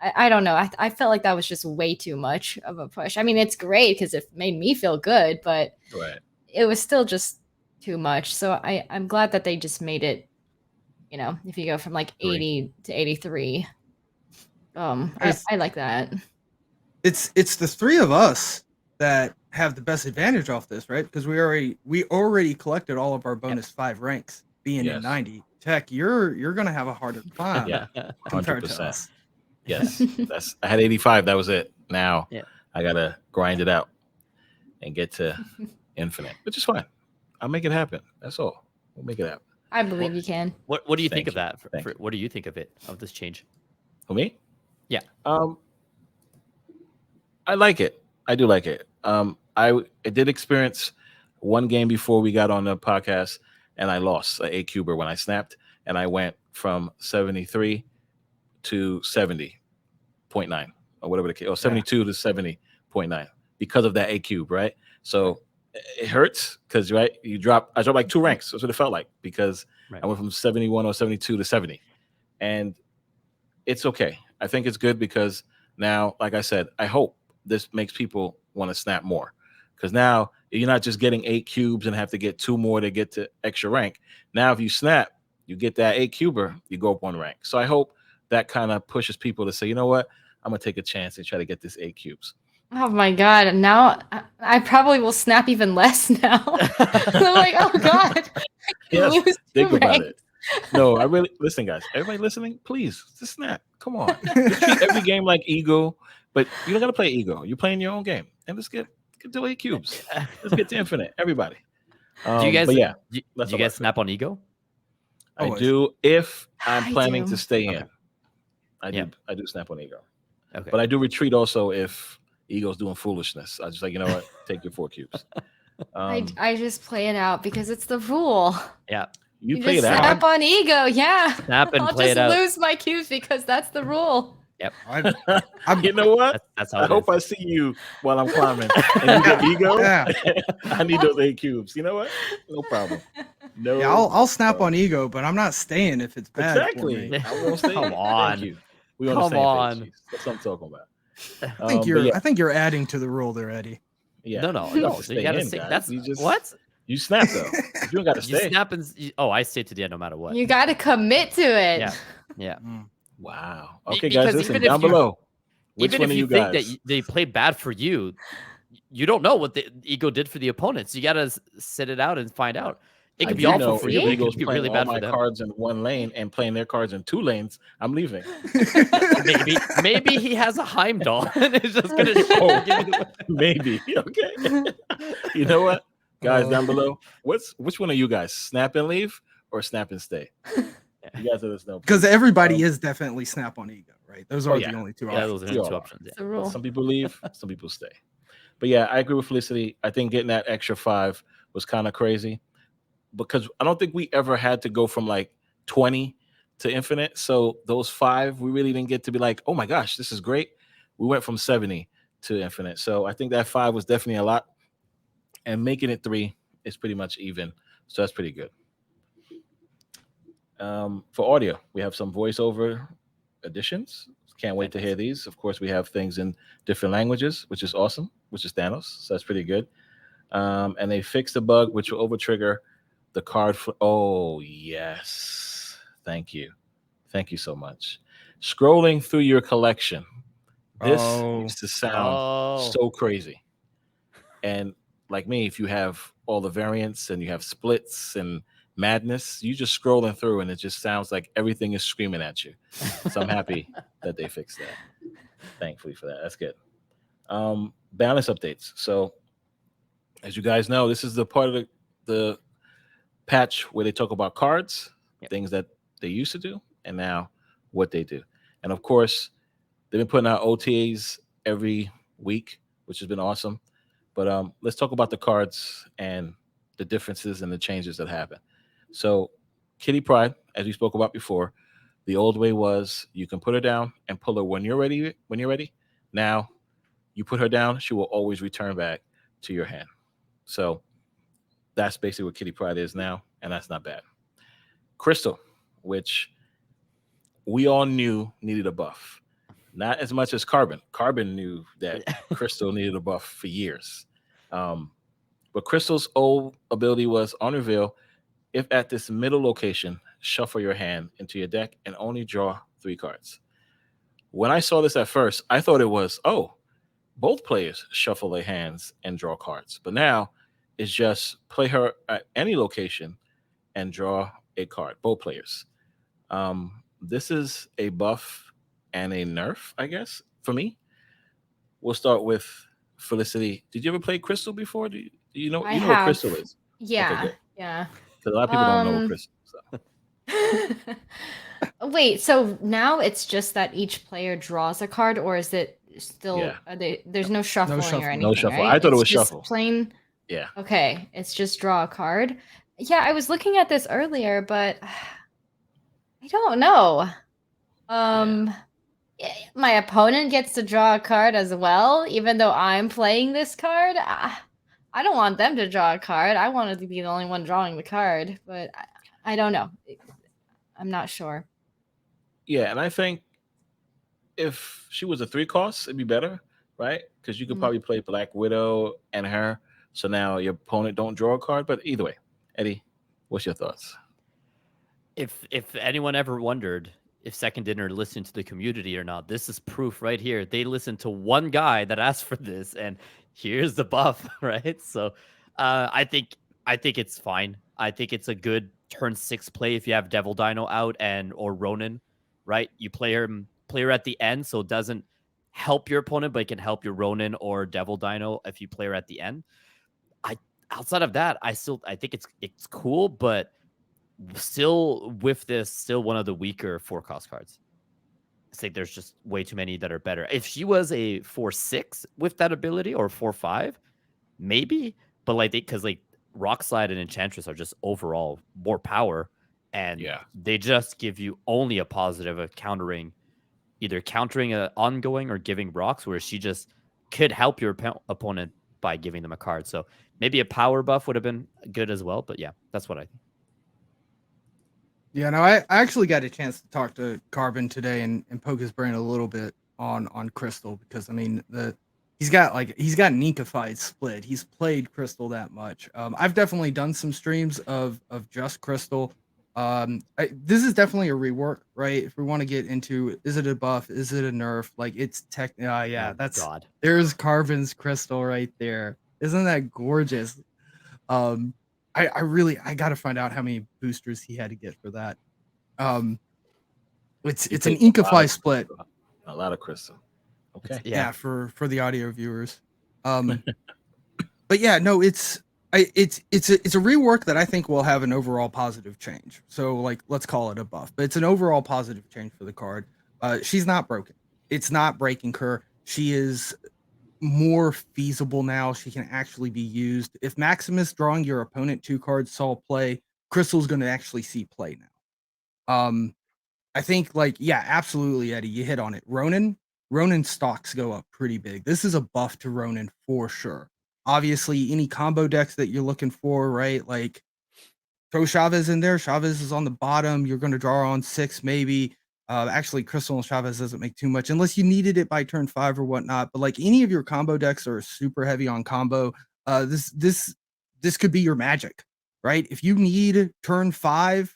I don't know. I felt like that was just way too much of a push. I mean, it's great because it made me feel good, but Right. it was still just too much. So I'm glad that they just made it, if you go from like 80 to 83. I like that. It's the 3 of us that have the best advantage off this, right? Because we already collected all of our bonus 5 ranks being in 90. Tech, you're gonna have a harder climb. Yeah, compared to 100%. us. Yes, I had 85. That was it. Now I gotta grind it out and get to infinite, which is fine. I'll make it happen. That's all. We'll make it happen. I believe you can. What do you think of Thank that? you. What do you think of it, of this change? For me? Yeah. I like it. I do like it. I did experience one game before we got on the podcast, and I lost a cuber when I snapped, and I went from 73 to 70.9 or whatever the case, or 72 to 70.9 because of that A cube, right? So it hurts because right, I dropped like 2 ranks. That's what it felt like because I went from 71 or 72 to 70, and it's okay. I think it's good because now, like I said, I hope this makes people want to snap more because now you're not just getting 8 cubes and have to get 2 more to get to extra rank. Now, if you snap, you get that 8 cuber, you go up 1 rank. So I hope that kind of pushes people to say, you know what, I'm gonna take a chance and try to get this 8 cubes. Oh my god! Now I probably will snap even less now. I'm like, oh god. Yes, Lose think 2 about ranks. it. No, I really listen, guys. Everybody listening, please just snap. Come on, just treat every game like Ego, but you don't gotta play Ego. You're playing your own game, and let's get to 8 cubes. Let's get to infinite. Everybody. Do you guys? But yeah, do that's you all I guys say. snap on ego? I Always. do if I'm I planning do. to stay in. Okay. I Yeah. do snap on Ego, Okay. but I do retreat also if Ego's doing foolishness. I just like, you know what, take your 4 cubes. I just play it out because it's the rule. Yeah. You play just it snap out. on ego, yeah. Snap and I'll play just it out. lose my cubes because that's the rule. Yep. You know what? That's how I it hope is. I see you while I'm climbing and you get Ego. Yeah. I need those 8 cubes. You know what? No problem. No. Yeah, I'll snap problem. on ego, but I'm not staying if it's bad Exactly. for me. I won't stay. Come Thank on. you. We Come on the same on. page. Chief. That's what I'm talking about. I think you're adding to the rule there, Eddie. Yeah. No. You have to So you stay gotta in, stay. guys. That's You just what? You snap though. You don't got to You stay. snap and I stay to the end no matter what. You got to commit to it. Yeah. Yeah. Wow. Be- Okay, because guys, listen even if down you- below. Which Even one if of you you think guys? that they played bad for you, you don't know what the ego did for the opponents. You gotta sit it out and find out. It I could be do awful know for if you, but it Eagles could be playing really all bad my for them. cards in 1 lane and playing their cards in 2 lanes, I'm leaving. Maybe he has a Heimdall and is just gonna give you the Maybe. Okay. You know what, guys, down below, which one are you guys? Snap and leave or snap and stay? You guys let us know. Because please. everybody is definitely snap on ego, right? Those are yeah. the only 2 Yeah, options. those are We the all 2 are. options. It's Yeah. the rule. Some people leave, some people stay. But yeah, I agree with Felicity. I think getting that extra 5 was kind of crazy because I don't think we ever had to go from like 20 to infinite. So those 5, we really didn't get to be like, oh my gosh, this is great. We went from 70 to infinite. So I think that 5 was definitely a lot. And making it 3 is pretty much even. So that's pretty good. For audio, we have some voiceover additions. Can't wait to hear these. Of course, we have things in different languages, which is awesome, which is Thanos. So that's pretty good. And they fixed the bug, which will over trigger the card. Oh, yes. Thank you. Thank you so much. Scrolling through your collection. This used to sound so crazy. And like me, if you have all the variants and you have splits and madness, you just scrolling through and it just sounds like everything is screaming at you. So I'm happy that they fixed that. Thankfully for that. That's good. Balance updates. So as you guys know, this is the part of the patch where they talk about cards, things that they used to do, and now what they do. And of course, they've been putting out OTAs every week, which has been awesome. But let's talk about the cards and the differences and the changes that happen. So Kitty Pryde, as we spoke about before, the old way was you can put her down and pull her when you're ready. When you're ready, now you put her down, she will always return back to your hand. So that's basically what Kitty Pryde is now, and that's not bad. Crystal, which we all knew needed a buff. Not as much as Carbon. Carbon knew that Crystal needed a buff for years. But Crystal's old ability was on reveal, if at this middle location, shuffle your hand into your deck and only draw 3 cards. When I saw this at first, I thought it was, both players shuffle their hands and draw cards. But now it's just play her at any location and draw a card, both players. This is a buff and a nerf, I guess, for me. We'll start with Felicity. Did you ever play Crystal before? Do you know, you know what Crystal is? Yeah. Okay, good. Yeah. Because a lot of people don't know what Crystal is. So. Wait, so now it's just that each player draws a card, or is it still Yeah. there's no shuffling or shuffling. anything, No shuffle. right? I thought it It's was just shuffle. plain. Yeah. Okay, it's just draw a card. Yeah, I was looking at this earlier, but I don't know. My opponent gets to draw a card as well, even though I'm playing this card. I don't want them to draw a card. I wanted to be the only one drawing the card, but I don't know. I'm not sure. Yeah, and I think if she was a 3 cost, it'd be better, right? Because you could Mhm. probably play Black Widow and her, so now your opponent don't draw a card. But either way, Eddie, what's your thoughts? If anyone ever wondered if Second Dinner listened to the community or not, this is proof right here. They listened to one guy that asked for this, and here's the buff, right? So, I think it's fine. I think it's a good turn 6 play if you have Devil Dino out or Ronin, right? You play her at the end, so it doesn't help your opponent, but it can help your Ronin or Devil Dino if you play her at the end. Outside of that, I think it's cool, but still one of the weaker 4-cost cards. I think there's just way too many that are better. If she was a 4/6 with that ability or 4/5, maybe, but because Rock Slide and Enchantress are just overall more power, and they just give you only a positive of either countering an ongoing or giving rocks, where she just could help your opponent by giving them a card. So maybe a power buff would have been good as well. But yeah, that's what I think. Yeah, no, I actually got a chance to talk to Carbon today and poke his brain a little bit on Crystal, because I mean he's got Ninkafied split. He's played Crystal that much. I've definitely done some streams of just Crystal. This is definitely a rework, right? If we want to get into, is it a buff? Is it a nerf? Like, it's yeah, God. There's Carbon's Crystal right there. Isn't that gorgeous? I gotta find out how many boosters he had to get for that. It's an Inkify split. A lot of Crystal. Okay. Yeah, for the audio viewers. But yeah, no, it's a rework that I think will have an overall positive change. So, like, let's call it a buff, but it's an overall positive change for the card. She's not broken. It's not breaking her. She is more feasible now. She can actually be used. If Maximus drawing your opponent 2 cards saw play, Crystal's going to actually see play now. I think, yeah, absolutely, Eddie, you hit on it. Ronin stocks go up pretty big. This is a buff to Ronin for sure. Obviously, any combo decks that you're looking for, right? Like, throw Chavez in there. Chavez is on the bottom. You're going to draw on 6 maybe. Actually, Crystal and Chavez doesn't make too much unless you needed it by turn 5 or whatnot. But like, any of your combo decks are super heavy on combo. This could be your magic, right? If you need turn 5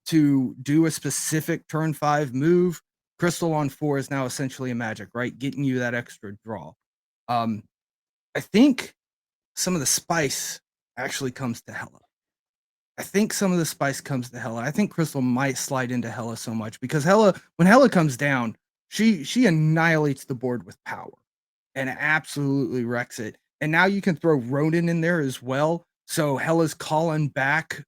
to do a specific turn 5 move, Crystal on 4 is now essentially a magic, right? Getting you that extra draw. I think some of the spice actually comes to Hela. I think Crystal might slide into Hela so much because when Hela comes down, she annihilates the board with power and absolutely wrecks it. And now you can throw Ronin in there as well. So Hela's calling back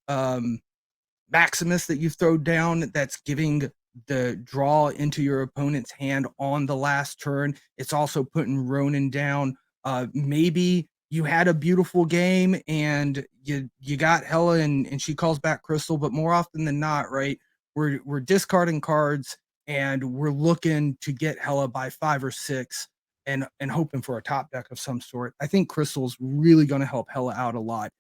Maximus that you throw down, that's giving the draw into your opponent's hand on the last turn. It's also putting Ronin down. Maybe you had a beautiful game and you got Hela and she calls back Crystal, but more often than not, right, we're discarding cards and we're looking to get Hela by 5 or 6 and hoping for a top deck of some sort. I think Crystal's really going to help Hela out a lot.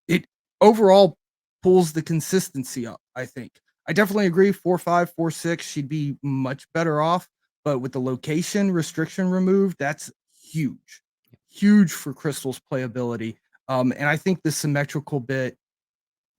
It overall pulls the consistency up, I think. I definitely agree. 4/5, 4/6, she'd be much better off. But with the location restriction removed, that's huge for Crystal's playability. And I think the symmetrical bit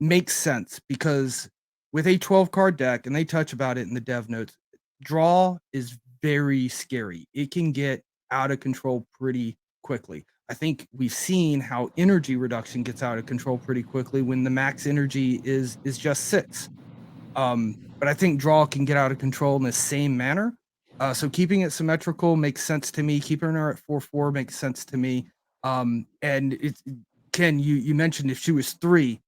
makes sense because with a 12 card deck, and they touch about it in the dev notes, draw is very scary. It can get out of control pretty quickly. I think we've seen how energy reduction gets out of control pretty quickly when the max energy is just 6. But I think draw can get out of control in the same manner. So keeping it symmetrical makes sense to me. Keeping her at 4/4 makes sense to me. And it's Ken, you mentioned if she was 3,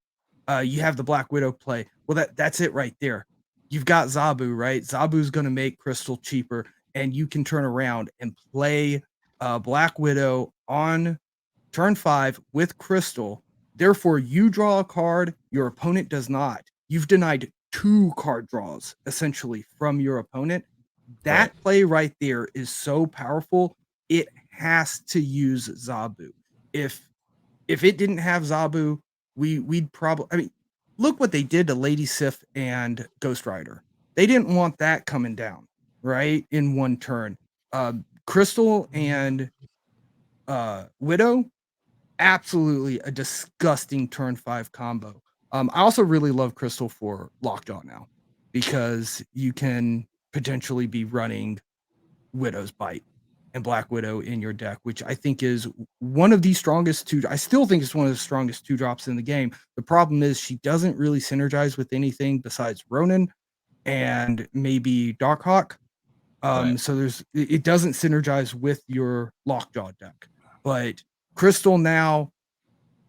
you have the Black Widow play. Well, that's it right there. You've got Zabu, right? Zabu's going to make Crystal cheaper. and you can turn around and play Black Widow on turn 5 with Crystal. Therefore, you draw a card, your opponent does not. You've denied 2 card draws essentially from your opponent. That play right there is so powerful. It has to use Zabu. If it didn't have Zabu, we'd probably, I mean, look what they did to Lady Sif and Ghost Rider. They didn't want that coming down, right? In one turn. Crystal and Widow, absolutely a disgusting turn 5 combo. I also really love Crystal for Lockjaw now, because you can potentially be running Widow's Bite and Black Widow in your deck, which I think is one of the strongest I still think it's one of the strongest 2-drops in the game. The problem is she doesn't really synergize with anything besides Ronin and maybe Darkhawk. So it doesn't synergize with your Lockjaw deck. But Crystal now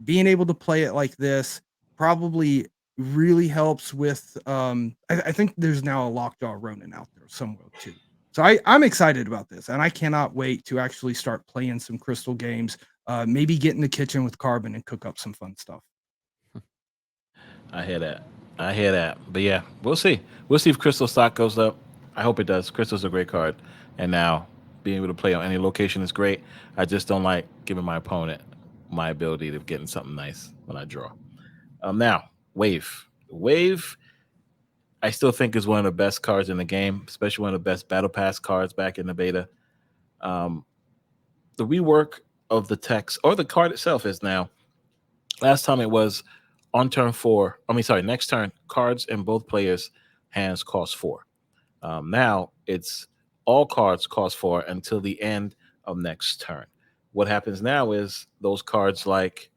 being able to play it like this probably really helps with I think there's now a Lockjaw Ronin out there somewhere too. So I'm excited about this, and I cannot wait to actually start playing some Crystal games, maybe get in the kitchen with Carbon and cook up some fun stuff. I hear that. But yeah, we'll see. We'll see if Crystal stock goes up. I hope it does. Crystal's a great card. And now being able to play on any location is great. I just don't like giving my opponent my ability to getting something nice when I draw. Now, Wave. Wave, I still think is one of the best cards in the game, especially one of the best Battle Pass cards back in the beta. The rework of the text or the card itself is now, last time it was on turn 4, next turn, cards in both players' hands cost 4. Now it's all cards cost 4 until the end of next turn. What happens now is those cards like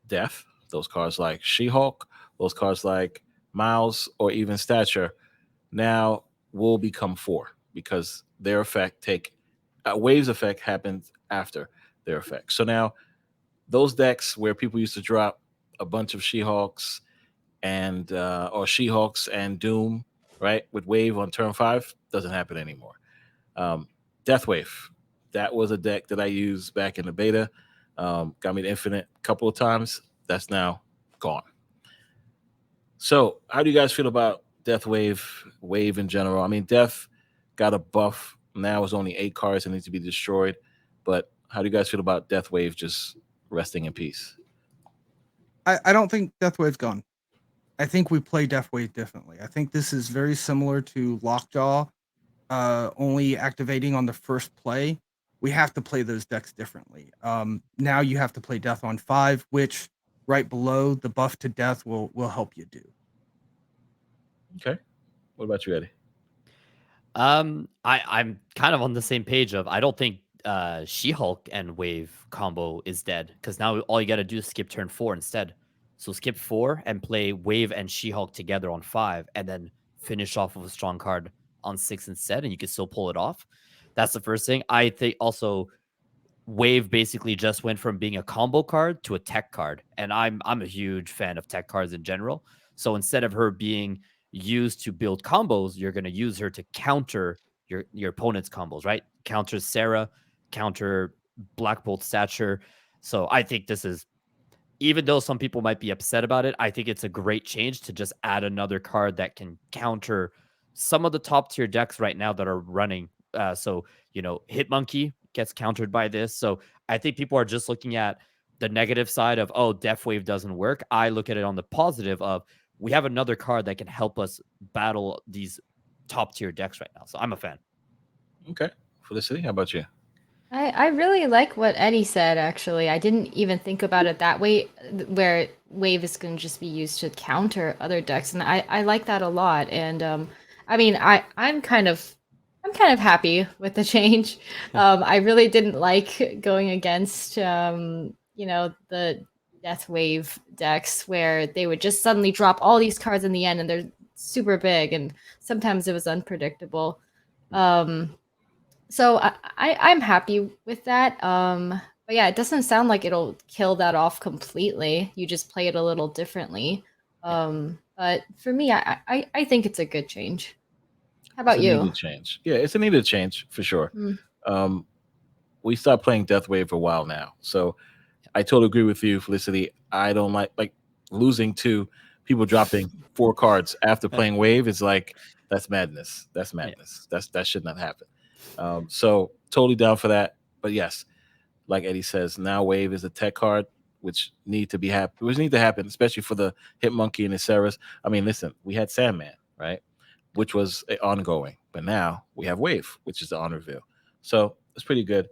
Death, those cards like She-Hulk, those cards like Miles, or even Stature now will become 4 because their effect Wave's effect happens after their effect. So now those decks where people used to drop a bunch of She-Hulks and or She-Hulks and Doom, right, with Wave on turn 5 doesn't happen anymore. Death Wave, that was a deck that I used back in the beta. Got me to Infinite a couple of times. That's now gone. So how do you guys feel about Death Wave in general? I mean, Death got a buff. Now it's only 8 cards that need to be destroyed. But how do you guys feel about Death Wave just resting in peace? I don't think Death Wave's gone. I think we play Death Wave differently. I think this is very similar to Lockjaw, only activating on the first play. We have to play those decks differently. Now you have to play Death on 5, which right below the buff to Death will help you do. Okay. What about you, Eddie? I'm kind of on the same page of I don't think She-Hulk and Wave combo is dead, because now all you got to do is skip turn 4 instead. So skip 4 and play Wave and She-Hulk together on 5, and then finish off with a strong card on 6 instead, and you can still pull it off. That's the first thing. I think also Wave basically just went from being a combo card to a tech card, and I'm a huge fan of tech cards in general. So instead of her being used to build combos, you're going to use her to counter your opponent's combos, right? Counter Sarah, counter Black Bolt Stature. So I think this is, even though some people might be upset about it, I think it's a great change to just add another card that can counter some of the top tier decks right now that are running. So, Hitmonkey gets countered by this. So I think people are just looking at the negative side of, oh, Death Wave doesn't work. I look at it on the positive of, we have another card that can help us battle these top tier decks right now. So I'm a fan. Okay. Felicity, how about you? I really like what Eddie said, actually. I didn't even think about it that way, where Wave is going to just be used to counter other decks. And I like that a lot. And I mean, I'm kind of happy with the change. I really didn't like going against, the Death Wave decks where they would just suddenly drop all these cards in the end and they're super big. And sometimes it was unpredictable. So I'm happy with that. But yeah, it doesn't sound like it'll kill that off completely. You just play it a little differently. But for me, I think it's a good change. How about It's a you? needed change. Yeah, it's a needed change for sure. Mm. We stopped playing Death Wave for a while now, so I totally agree with you, Felicity. I don't like losing to people dropping 4 cards after playing Wave. Is like that's madness. That's madness. That should not happen. So totally down for that. But yes, like Eddie says, now Wave is a tech card, which need to happen, especially for the Hitmonkey and the Ceres. I mean, listen, we had Sandman, right, which was ongoing, but now we have Wave, which is the on reveal. So it's pretty good.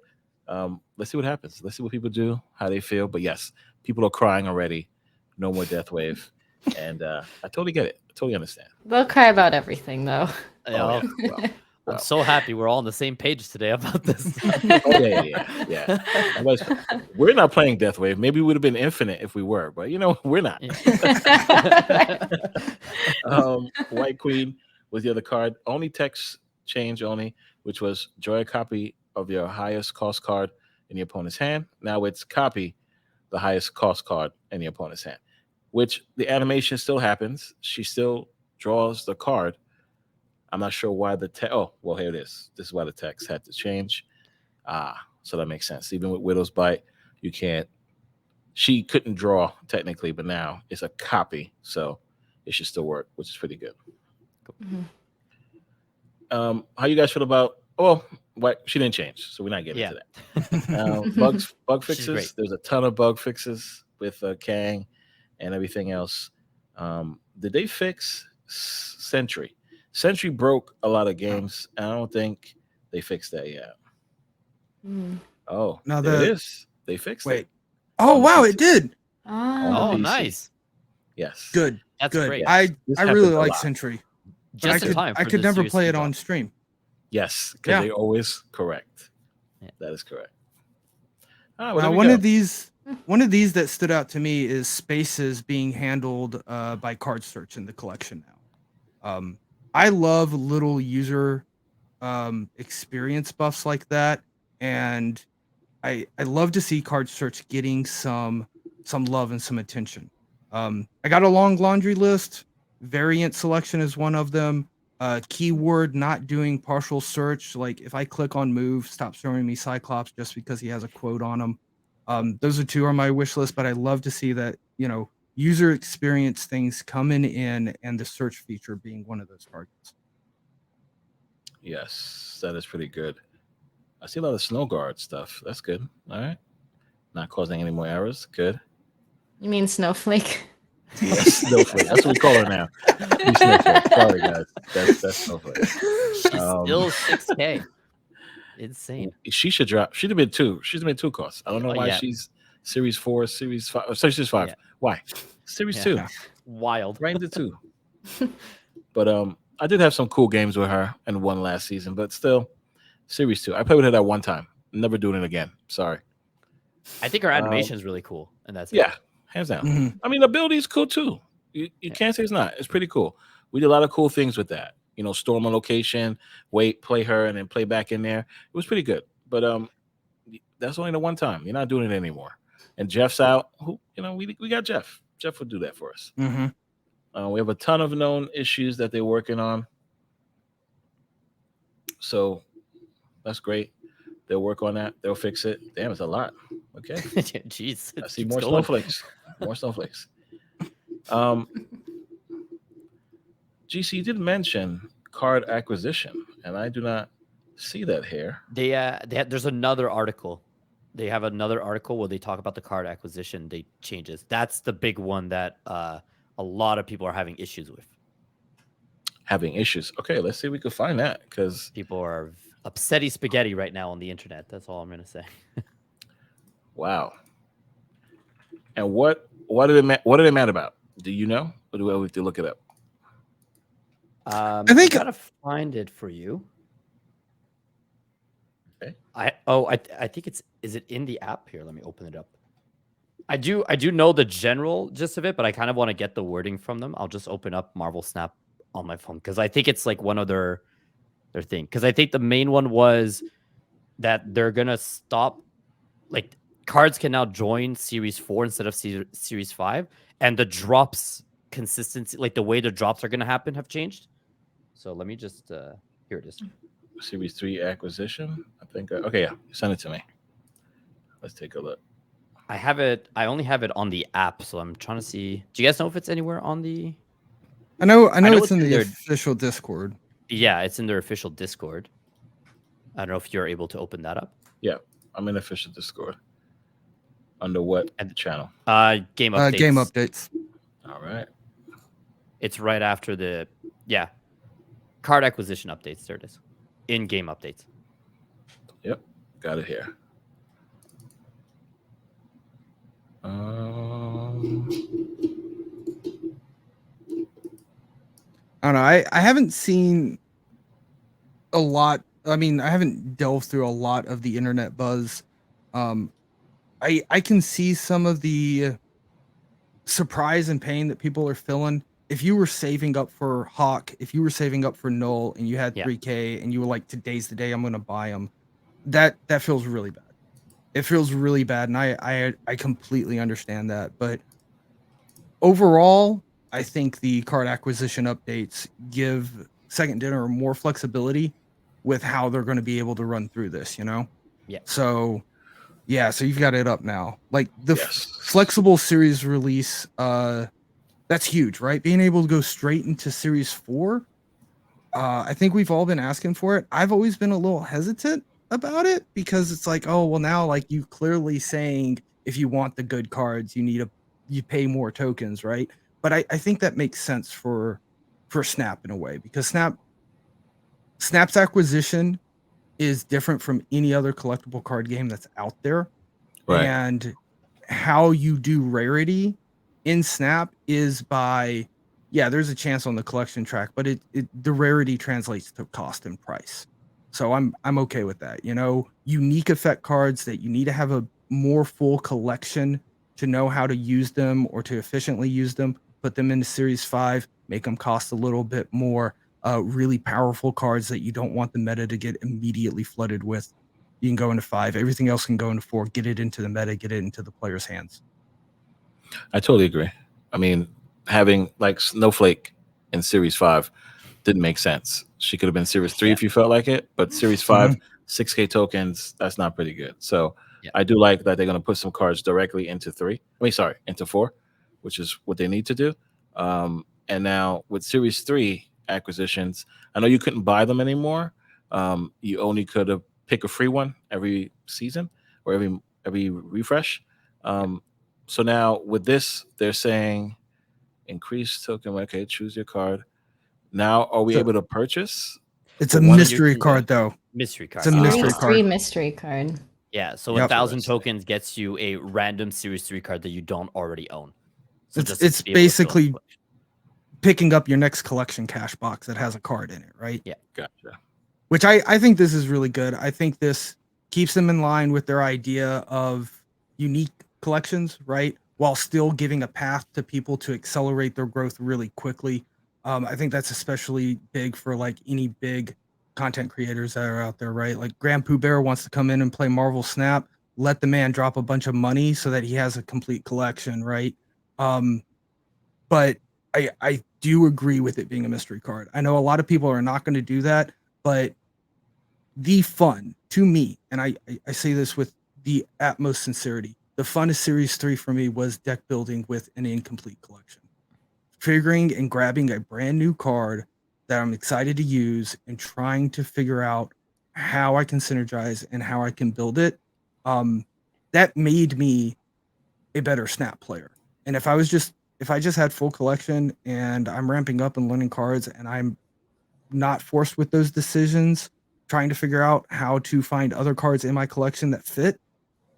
Let's see what happens. Let's see what people do, how they feel. But yes, people are crying already. No more Death Wave, and I totally get it. I totally understand. They'll cry about everything, though. Oh, yeah. Well, I'm so happy we're all on the same page today about this. oh yeah. Otherwise, we're not playing Death Wave. Maybe we would have been Infinite if we were, but we're not. White Queen was the other card. Only text change only, which was draw a copy of your highest cost card in your opponent's hand. Now it's copy the highest cost card in your opponent's hand, which the animation still happens. She still draws the card. I'm not sure why the text. Oh, well, here it is. This is why the text had to change. So that makes sense. Even with Widow's Bite, you can't. She couldn't draw technically, but now it's a copy, so it should still work, which is pretty good. Mhm. How you guys feel about? Oh, what? She didn't change, so we're not getting into that. Bug She's fixes. great. There's a ton of bug fixes with Kang and everything else. Did they fix Sentry? Sentry broke a lot of games, and I don't think they fixed that yet. Mm. Oh, Now there it the- is. They fixed Wait. it. Oh On the wow, PC. it did. Ah. Oh, PC. nice. Yes. Good. That's Good. great. I This I really happens a like lot. Sentry. But Just in time. I for could the never Series play it kickoff. on stream. Yes, because Yeah. they're always correct. Yeah. That is correct. Well, there Now, we one go. of these that stood out to me is spaces being handled by card search in the collection now. I love little user experience buffs like that, and I love to see card search getting some love and some attention. I got a long laundry list. Variant selection is one of them. Keyword not doing partial search. Like if I click on move, stop showing me Cyclops just because he has a quote on him. Those are 2 on my wish list, but I love to see that, user experience things coming in and the search feature being one of those targets. Yes, that is pretty good. I see a lot of snow guard stuff. That's good. All right. Not causing any more errors. Good. You mean Snowflake? Yes, Snowflake. That's what we call her now. We Snowflake. Sorry, guys. That's Snowflake. She's still 6K. Insane. She should drop. She'd have been 2. She's been 2 costs. I don't know why Yeah. she's Series 4, Series 5. Series 5. Yeah. Why? Series Yeah. 2. Wild. Right into 2. But I did have some cool games with her and one last season, but still, Series 2. I played with her that one time. Never doing it again. Sorry. I think her animation is really cool, and that's Yeah, hands down. Mhm. I mean, the ability is cool too. You can't say it's not. It's pretty cool. We did a lot of cool things with that. Storm a location, wait, play her, and then play back in there. It was pretty good. But that's only the one time. You're not doing it anymore. And Jeff's out. We got Jeff. Jeff would do that for us. Mhm. We have a ton of known issues that they're working on. So that's great. They'll work on that. They'll fix it. Damn, it's a lot. Okay. Jeez. I see keeps more going. snowflakes. More snowflakes. GC, you did mention card acquisition, and I do not see that here. There's another article. They have another article where they talk about the card acquisition. They changes. That's the big one that a lot of people are having issues with. Having issues. Okay, let's see if we can find that because People are upsetty spaghetti right now on the internet. That's all I'm gonna say. wow. And what are they mad about? Do you know, or do we have to look it up? I think- gotta find it for you. Okay. I think is it in the app here? Let me open it up. I do know the general gist of it, but I kind of want to get the wording from them. I'll just open up Marvel Snap on my phone because I think it's like one of their thing. Because I think the main one was that they're gonna stop, like cards can now join Series 4 instead of Series 5, and the drops consistency, like the way the drops are gonna happen, have changed. So let me just Here it is. Series 3 acquisition. I think. Okay, yeah. Send it to me. Let's take a look. I have it. I only have it on the app, so I'm trying to see. Do you guys know if it's anywhere on the? I know know it's in the their- official Discord. Yeah, it's in their official Discord. I don't know if you're able to open that up. Yeah, I'm in official Discord. Under what channel? Game updates. Game updates. All right. It's right after the card acquisition updates. There it is. In-game updates. Yep, got it here. I don't know. I haven't seen a lot. I mean, I haven't delved through a lot of the internet buzz. I can see some of the surprise and pain that people are feeling. If you were saving up for Hawk, if you were saving up for Null, and you had 3K, and you were like, "Today's the day I'm going to buy them," that feels really bad. It feels really bad, and I completely understand that. But overall, I think the card acquisition updates give Second Dinner more flexibility with how they're going to be able to run through this, you know? Yeah. So, yeah, so you've got it up now. Like the Yes. flexible series release, that's huge, right? Being able to go straight into Series 4. I think we've all been asking for it. I've always been a little hesitant about it because it's like, oh, well, now like you clearly saying if you want the good cards, you pay more tokens, right? But I think that makes sense for Snap in a way, because Snap's acquisition is different from any other collectible card game that's out there. Right. And how you do rarity in Snap is by, there's a chance on the collection track, but the rarity translates to cost and price. So I'm okay with that. You know, unique effect cards that you need to have a more full collection to know how to use them or to efficiently use them, put them into Series 5, make them cost a little bit more. Really powerful cards that you don't want the meta to get immediately flooded with. You can go into 5. Everything else can go into 4. Get it into the meta, get it into the player's hands. I totally agree. I mean, having like Snowflake in Series 5 didn't make sense. She could have been Series 3 if you felt like it, but Series 5, 6K tokens, that's not pretty good. So I do like that they're going to put some cards directly into into 4, which is what they need to do. And now with Series 3 acquisitions, I know you couldn't buy them anymore. You only could have pick a free one every season or every refresh. So now with this, they're saying increase token. Okay, choose your card. Now, are we able to purchase? It's a mystery card, though. Mystery card. It's a mystery Series card. 3 mystery card. Yeah, so Yep. 1,000 tokens gets you a random Series 3 card that you don't already own. So It's basically picking up your next collection cash box that has a card in it, right? Yeah. Gotcha. Which I think this is really good. I think this keeps them in line with their idea of unique collections, right? While still giving a path to people to accelerate their growth really quickly. I think that's especially big for like any big content creators that are out there, right? Like Grand Pooh Bear wants to come in and play Marvel Snap. Let the man drop a bunch of money so that he has a complete collection, right? But I do agree with it being a mystery card. I know a lot of people are not going to do that, but the fun to me, and I say this with the utmost sincerity, the fun of Series 3 for me was deck building with an incomplete collection. Figuring and grabbing a brand new card that I'm excited to use and trying to figure out how I can synergize and how I can build it. That made me a better Snap player. And if I just had full collection and I'm ramping up and learning cards and I'm not forced with those decisions, trying to figure out how to find other cards in my collection that fit,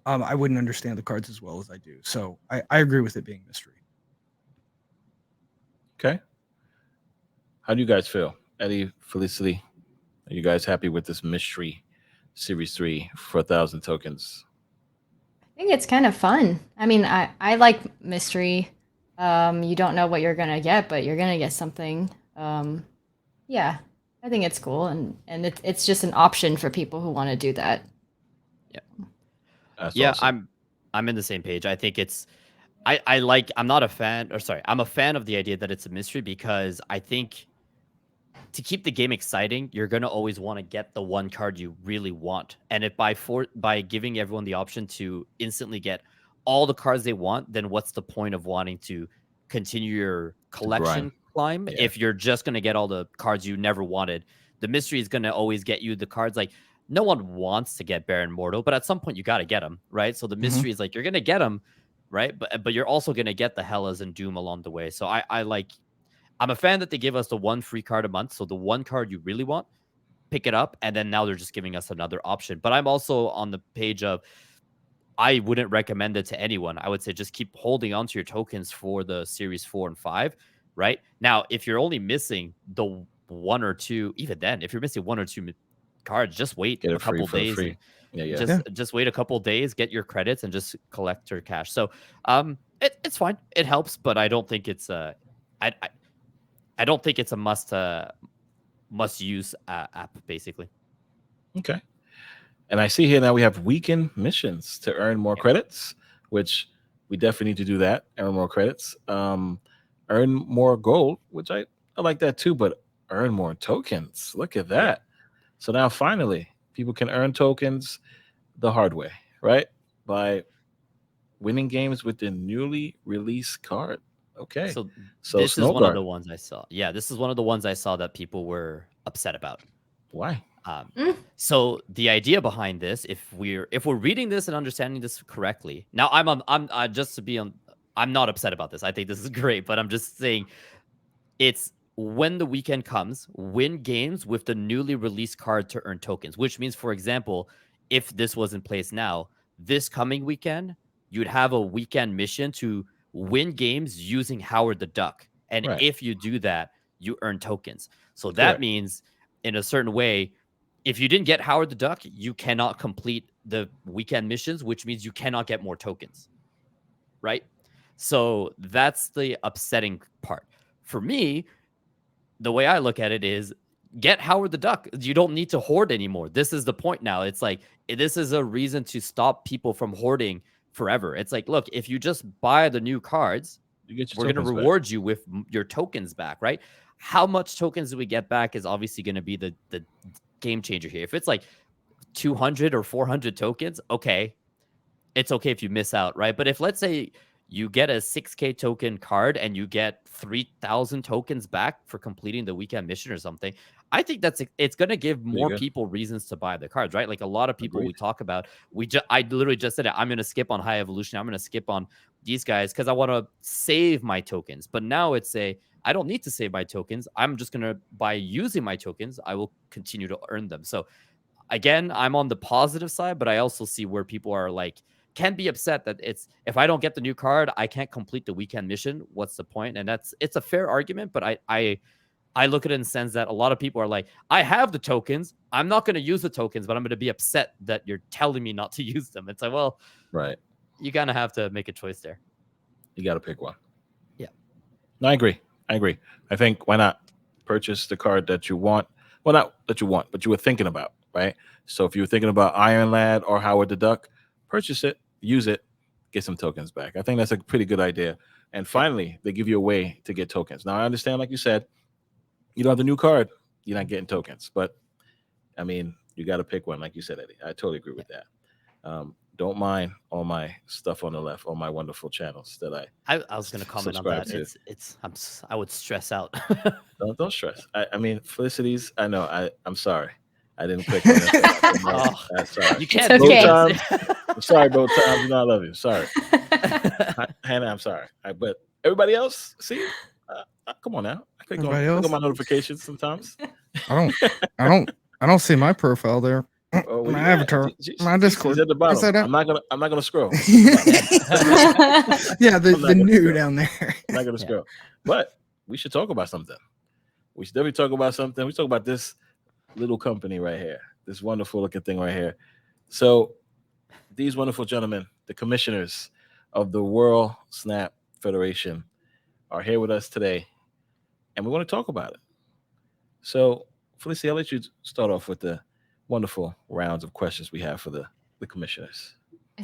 I wouldn't understand the cards as well as I do. So I agree with it being mystery. Okay. How do you guys feel? Eddie, Felicity, are you guys happy with this mystery Series 3 for 1,000 tokens? I think it's kind of fun. I mean, I like mystery. You don't know what you're gonna get, but you're gonna get something. Yeah, I think it's cool, and it's just an option for people who want to do that. Yeah. That's Yeah, awesome. I'm in the same page. I think it's I'm not a fan, or sorry, I'm a fan of the idea that it's a mystery because I think to keep the game exciting, you're gonna always want to get the one card you really want. And if by giving everyone the option to instantly get all the cards they want, then what's the point of wanting to continue your collection climb if you're just gonna get all the cards you never wanted? The mystery is gonna always get you the cards. Like, no one wants to get Baron Mortal, but at some point you got to get them, right? So the mystery is like, you're gonna get them, right? But you're also gonna get the Hellas and Doom along the way. So I'm a fan that they give us the one free card a month. So the one card you really want, pick it up. And then now they're just giving us another option. But I'm also on the page of, I wouldn't recommend it to anyone. I would say just keep holding on to your tokens for the Series 4 and 5, right? Now, if you're only missing the one or two, even then, if you're missing one or two cards, just wait a couple days. Just wait a couple days, get your credits, and just collect your cash. So it's fine. It helps, but I don't think it's I don't think it's a must use app, basically. Okay. And I see here now we have weekend missions to earn more credits, which we definitely need to do that. Earn more credits. Earn more gold, which I like that too, but earn more tokens. Look at that. So now finally, people can earn tokens the hard way, right? By winning games with the newly released card. Okay. So this is one of the ones I saw. Yeah, this is one of the ones I saw that people were upset about. Why? So the idea behind this, if we're reading this and understanding this correctly, now I'm not upset about this. I think this is great, but I'm just saying, it's when the weekend comes, win games with the newly released card to earn tokens. Which means, for example, if this was in place now, this coming weekend, you'd have a weekend mission to win games using Howard the Duck. And if you do that, you earn tokens. So that means, in a certain way, if you didn't get Howard the Duck, you cannot complete the weekend missions, which means you cannot get more tokens, right? So that's the upsetting part. For me, the way I look at it is, get Howard the Duck. You don't need to hoard anymore. This is the point now. It's like, this is a reason to stop people from hoarding forever. It's like, look, if you just buy the new cards, we're going to reward you with your tokens back, right? How much tokens do we get back is obviously going to be the game changer here. If it's like 200 or 400 tokens, okay, it's okay if you miss out, right? But if, let's say, you get a 6K token card and you get 3,000 tokens back for completing the weekend mission or something, I think it's going to give more people reasons to buy the cards, right? Like, a lot of people we talk about, I literally just said it. I'm going to skip on High Evolution. I'm going to skip on these guys because I want to save my tokens. But now it's I don't need to save my tokens. I'm just going to, by using my tokens, I will continue to earn them. So again, I'm on the positive side, but I also see where people are like, can be upset that if I don't get the new card, I can't complete the weekend mission. What's the point? And it's a fair argument, but I look at it in the sense that a lot of people are like, I have the tokens. I'm not going to use the tokens, but I'm going to be upset that you're telling me not to use them. It's like, well, right. You kind of have to make a choice there. You got to pick one. Yeah. No, I agree. I think, why not purchase the card that you want? Well, not that you want, but you were thinking about, right? So if you were thinking about Iron Lad or Howard the Duck, purchase it, use it, get some tokens back. I think that's a pretty good idea. And finally, they give you a way to get tokens. Now, I understand, like you said, you don't have the new card, you're not getting tokens. But, I mean, you got to pick one, like you said, Eddie. I totally agree with that. Don't mind all my stuff on the left, all my wonderful channels that I was going to comment on that. To. I would stress out. Don't stress. I mean, Felicity's. I know. I'm sorry. I didn't click on it. I'm sorry. You can't. Okay. I'm sorry, both times. You know I love you. Sorry, Hannah. I'm sorry. But everybody else, see, come on now. I click on my notifications sometimes. I don't see my profile there. My avatar, my Discord. At the bottom. I'm not gonna scroll. Yeah, the new down there. I'm not gonna scroll. But we should talk about something. We should definitely talk about something. We talk about this little company right here, this wonderful looking thing right here. So these wonderful gentlemen, the commissioners of the World Snap Federation, are here with us today, and we want to talk about it. So, Felicity, I'll let you start off with the wonderful rounds of questions we have for the commissioners.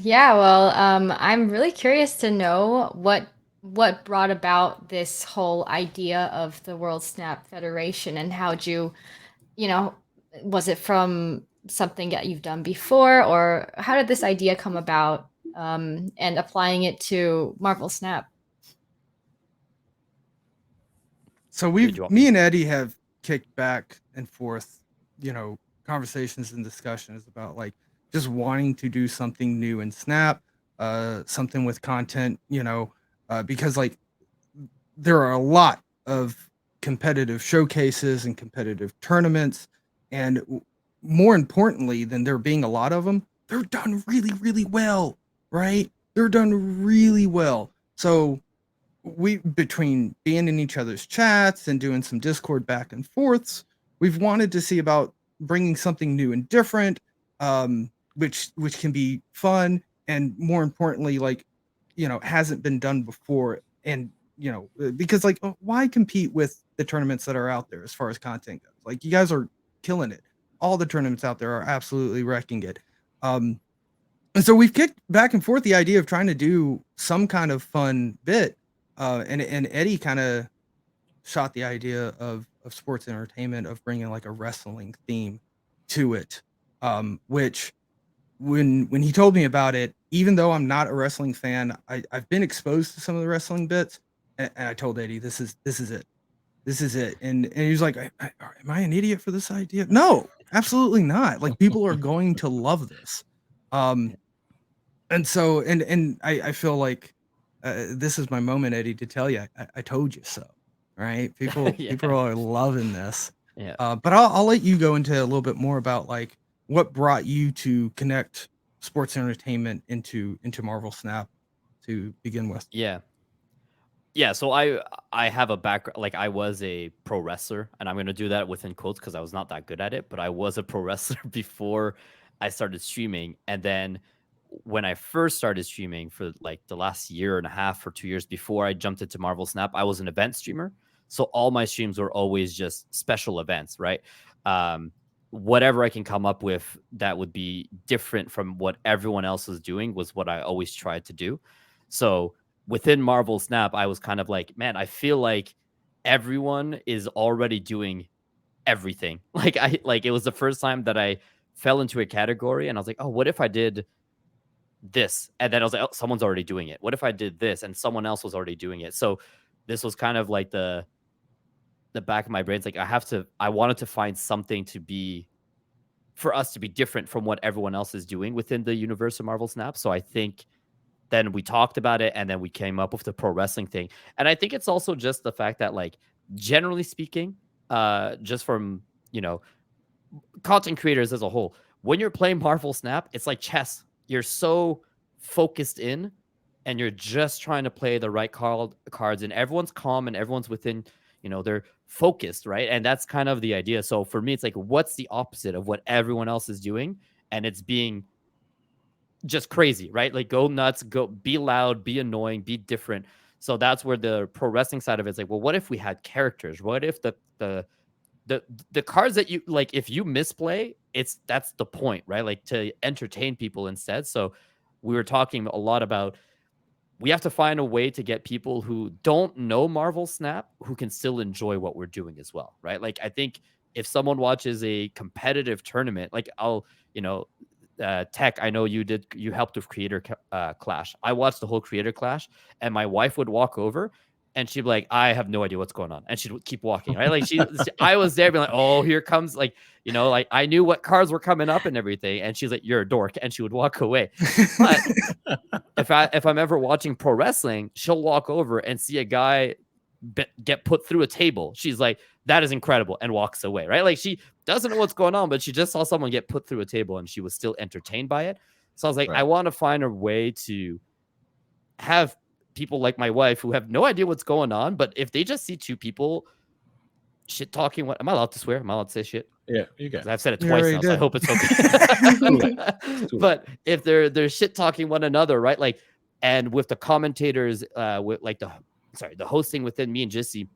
Yeah, well, I'm really curious to know what what brought about this whole idea of the World Snap Federation, and how'd you, was it from something that you've done before, or how did this idea come about, and applying it to Marvel Snap? So me and Eddie have kicked back and forth, conversations and discussions about like just wanting to do something new in Snap, something with content, because like there are a lot of competitive showcases and competitive tournaments, and more importantly than there being a lot of them, they're done really, really well, right? They're done really well. So we, between being in each other's chats and doing some Discord back and forths, we've wanted to see about bringing something new and different, which can be fun, and more importantly, like, hasn't been done before. And because like, why compete with the tournaments that are out there as far as content goes? Like, you guys are killing it. All the tournaments out there are absolutely wrecking it. And so we've kicked back and forth the idea of trying to do some kind of fun bit. And Eddie kind of shot the idea of sports entertainment, of bringing like a wrestling theme to it, which when he told me about it, even though I'm not a wrestling fan, I've been exposed to some of the wrestling bits, and I told Eddie, this is it. And he was like, am I an idiot for this idea? No, absolutely not. Like, people are going to love this. And so, and I feel like this is my moment, Eddie, to tell you, I told you so, right? People are loving this. Yeah. But I'll let you go into a little bit more about like what brought you to connect sports entertainment into Marvel Snap to begin with. Yeah, so I have a background, like I was a pro wrestler, and I'm going to do that within quotes because I was not that good at it, but I was a pro wrestler before I started streaming. And then when I first started streaming for like the last year and a half or 2 years before I jumped into Marvel Snap, I was an event streamer. So all my streams were always just special events, right? Whatever I can come up with that would be different from what everyone else was doing was what I always tried to do. So within Marvel Snap, I was kind of like, man, I feel like everyone is already doing everything. Like it was the first time that I fell into a category, and I was like, oh, what if I did this? And then I was like, oh, someone's already doing it. What if I did this and someone else was already doing it? So this was kind of like the back of my brain. It's like I wanted to find something for us to be different from what everyone else is doing within the universe of Marvel Snap. So I think then we talked about it, and then we came up with the pro wrestling thing. And I think it's also just the fact that, like, generally speaking, just from, content creators as a whole, when you're playing Marvel Snap, it's like chess. You're so focused in, and you're just trying to play the right cards, and everyone's calm and everyone's within, they're focused, right? And that's kind of the idea. So for me, it's like, what's the opposite of what everyone else is doing? And it's being just crazy, right? Like, go nuts, go be loud, be annoying, be different. So that's where the pro wrestling side of it is like, well, what if we had characters? What if the cards that you like, if you misplay, that's the point, right? Like, to entertain people instead. So we were talking a lot about, we have to find a way to get people who don't know Marvel Snap who can still enjoy what we're doing as well, right? Like, I think if someone watches a competitive tournament, like Tech, I know you helped with Creator Clash. I watched the whole Creator Clash, and my wife would walk over and she'd be like, I have no idea what's going on. And she'd keep walking, right? Like, I was there being like, oh, here comes, like, like I knew what cards were coming up and everything. And she's like, you're a dork. And she would walk away. But if I'm ever watching pro wrestling, she'll walk over and see a guy get put through a table. She's like, that is incredible, and walks away, right? Like, she doesn't know what's going on, but she just saw someone get put through a table and she was still entertained by it. So I was like, right, I want to find a way to have people like my wife who have no idea what's going on, but if they just see two people shit talking, what am I allowed to swear? Am I allowed to say shit? Yeah, you can. I've said it twice now, so I hope it's okay. But if they're shit talking one another, right? Like, and with the commentators, with like the hosting within me and Jesse,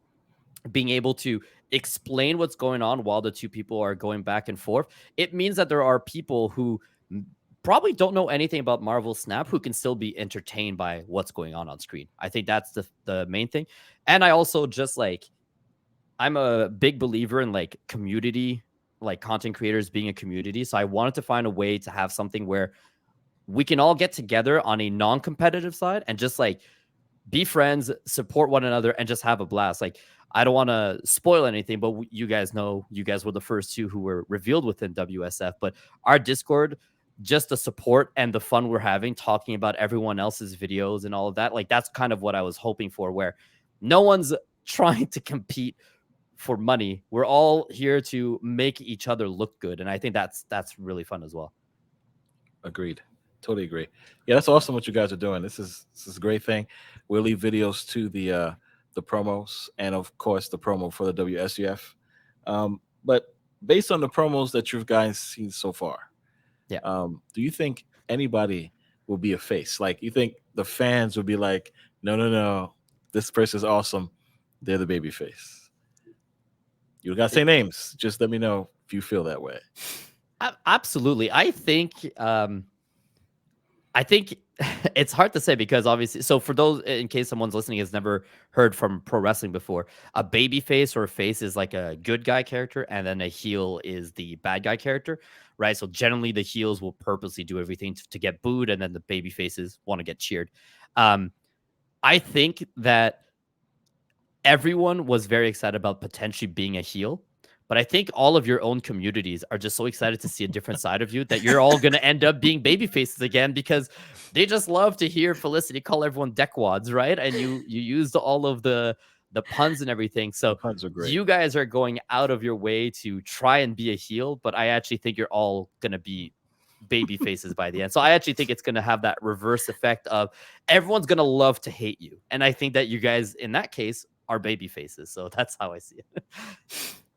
being able to explain what's going on while the two people are going back and forth, it means that there are people who probably don't know anything about Marvel Snap who can still be entertained by what's going on screen. I think that's the main thing. And I also just like, I'm a big believer in like community, like content creators being a community. So I wanted to find a way to have something where we can all get together on a non-competitive side and just like be friends, support one another, and just have a blast. Like, I don't want to spoil anything, but you guys know, you guys were the first two who were revealed within WSF, but our Discord, just the support and the fun we're having talking about everyone else's videos and all of that, like that's kind of what I was hoping for, where no one's trying to compete for money. We're all here to make each other look good, and I think that's really fun as well. Agreed. Totally agree. Yeah, that's awesome what you guys are doing. This is a great thing. We'll leave videos to the promos and of course the promo for the WSUF. But based on the promos that you guys seen so far, yeah, do you think anybody will be a face? Like, you think the fans will be like, no, this person's awesome, they're the baby face? You gotta say names. Just let me know if you feel that way. Absolutely. I think it's hard to say because obviously, so for those, in case someone's listening has never heard from pro wrestling before, a baby face or a face is like a good guy character, and then a heel is the bad guy character, right? So generally the heels will purposely do everything to get booed, and then the baby faces want to get cheered. I think that everyone was very excited about potentially being a heel, but I think all of your own communities are just so excited to see a different side of you that you're all going to end up being baby faces again, because they just love to hear Felicity call everyone deckwads, right? And you used all of the puns and everything. So puns are great. You guys are going out of your way to try and be a heel, but I actually think you're all going to be baby faces by the end. So I actually think it's going to have that reverse effect of everyone's going to love to hate you. And I think that you guys, in that case, are baby faces. So that's how I see it.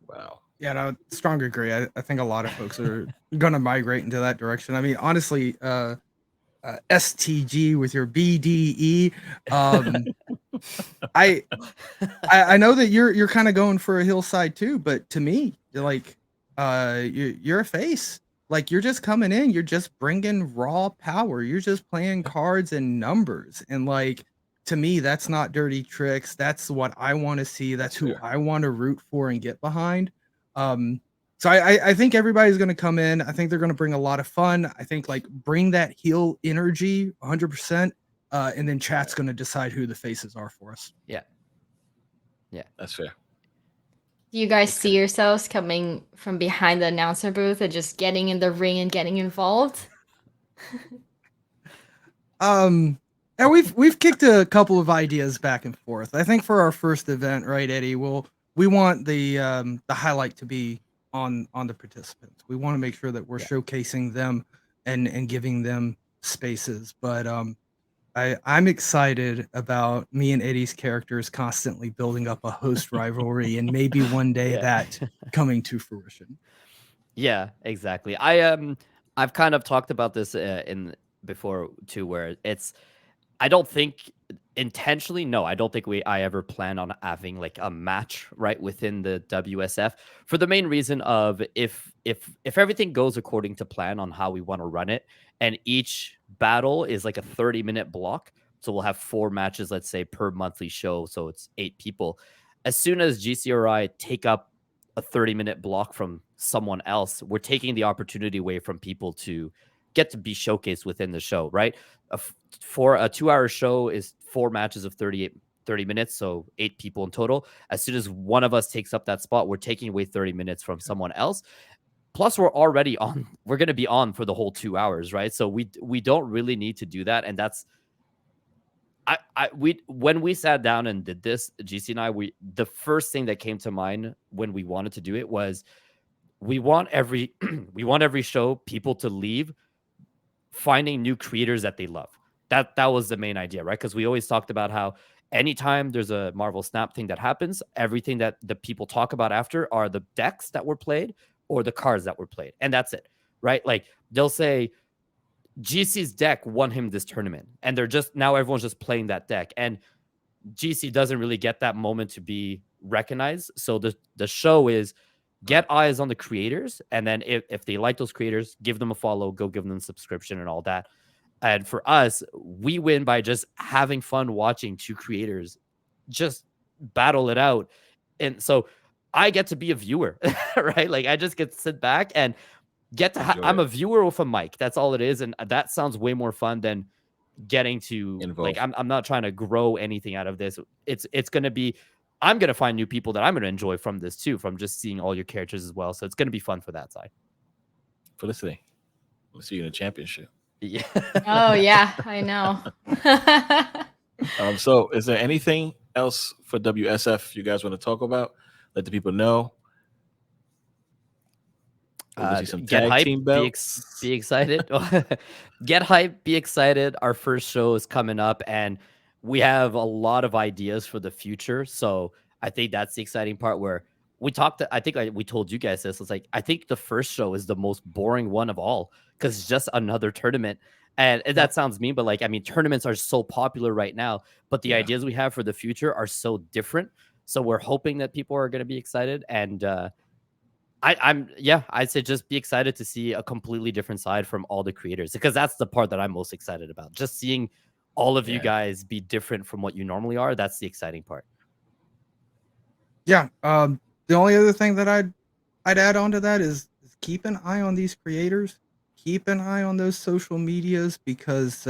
Wow. Yeah, no, strong agree. I think a lot of folks are going to migrate into that direction. I mean, honestly, STG with your BDE. I know that you're kind of going for a hillside too, but to me, you're like, you're a face. Like, you're just coming in, you're just bringing raw power. You're just playing cards and numbers, and like, to me, that's not dirty tricks. That's what I want to see. That's who I want to root for and get behind. So I think everybody's going to come in. I think they're going to bring a lot of fun. I think like bring that heel energy 100%. And then chat's going to decide who the faces are for us. Yeah. That's fair. Do you guys see yourselves coming from behind the announcer booth and just getting in the ring and getting involved? And we've kicked a couple of ideas back and forth. I think for our first event, right, Eddie, we want the highlight to be on the participants. We want to make sure that we're showcasing them and giving them spaces. But I'm excited about me and Eddie's characters constantly building up a host rivalry, and maybe one day that coming to fruition. Yeah, exactly. I've kind of talked about this in before too, where I don't think intentionally, no, I don't think I ever plan on having like a match right within the WSF, for the main reason of if everything goes according to plan on how we want to run it, and each battle is like a 30-minute block, so we'll have 4 matches, let's say, per monthly show, so it's 8 people. As soon as GC or I take up a 30-minute block from someone else, we're taking the opportunity away from people to get to be showcased within the show, right? For a 2-hour show is 4 matches of 30 minutes, so 8 people in total. As soon as one of us takes up that spot, we're taking away 30 minutes from someone else. Plus, we're already on. We're going to be on for the whole 2 hours, right? So we don't really need to do that, and that's when we sat down and did this, GC and I, the first thing that came to mind when we wanted to do it was we want every show people to leave finding new creators that they love. That was the main idea, right? Because we always talked about how anytime there's a Marvel Snap thing that happens, everything that the people talk about after are the decks that were played or the cards that were played, and that's it, right? Like, they'll say GC's deck won him this tournament, and they're just now everyone's just playing that deck, and GC doesn't really get that moment to be recognized. So the show is get eyes on the creators, and then if they like those creators, give them a follow, go give them a subscription and all that. And for us, we win by just having fun watching two creators just battle it out. And so I get to be a viewer, right? Like I just get to sit back and get to I'm a viewer with a mic. That's all it is. And that sounds way more fun than getting to like I'm not trying to grow anything out of this. It's gonna be I'm gonna find new people that I'm gonna enjoy from this too, from just seeing all your characters as well. So it's gonna be fun for that side. Felicity, we'll see you in a championship. Yeah. Oh yeah, I know. So is there anything else for WSF you guys want to talk about? Let the people know. Get hype, be excited. Get hype, be excited. Our first show is coming up, and we have a lot of ideas for the future. So I think that's the exciting part where we talked. I think we told you guys this. It's like, I think the first show is the most boring one of all because it's just another tournament. And that sounds mean, but like, I mean, tournaments are so popular right now, but the ideas we have for the future are so different. So we're hoping that people are going to be excited. And I'd say just be excited to see a completely different side from all the creators, because that's the part that I'm most excited about. Just seeing all of you guys be different from what you normally are. That's the exciting part. Yeah. The only other thing that I'd add on to that is keep an eye on these creators. Keep an eye on those social medias, because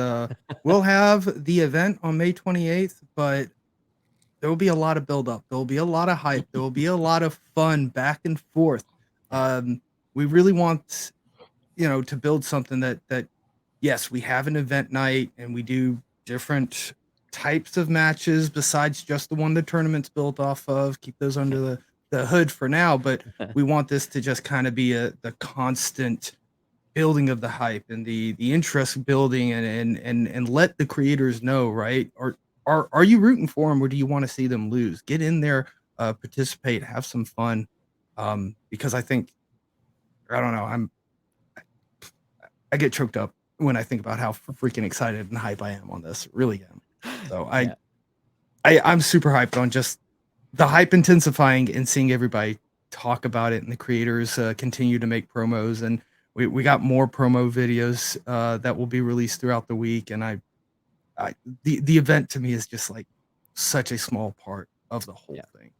we'll have the event on May 28th, but there will be a lot of buildup. There will be a lot of hype. There will be a lot of fun back and forth. We really want, to build something that yes, we have an event night and we do different types of matches besides just the one the tournament's built off of. Keep those under the hood for now, but we want this to just kind of be the constant building of the hype and the interest building and let the creators know, right? Or are you rooting for them, or do you want to see them lose? Get in there, participate, have some fun. Because I think, I don't know, I get choked up when I think about how freaking excited and hype I am on this. Really am. So I'm super hyped on just the hype intensifying and seeing everybody talk about it, and the creators continue to make promos, and we got more promo videos that will be released throughout the week. And the event to me is just like such a small part of the whole thing.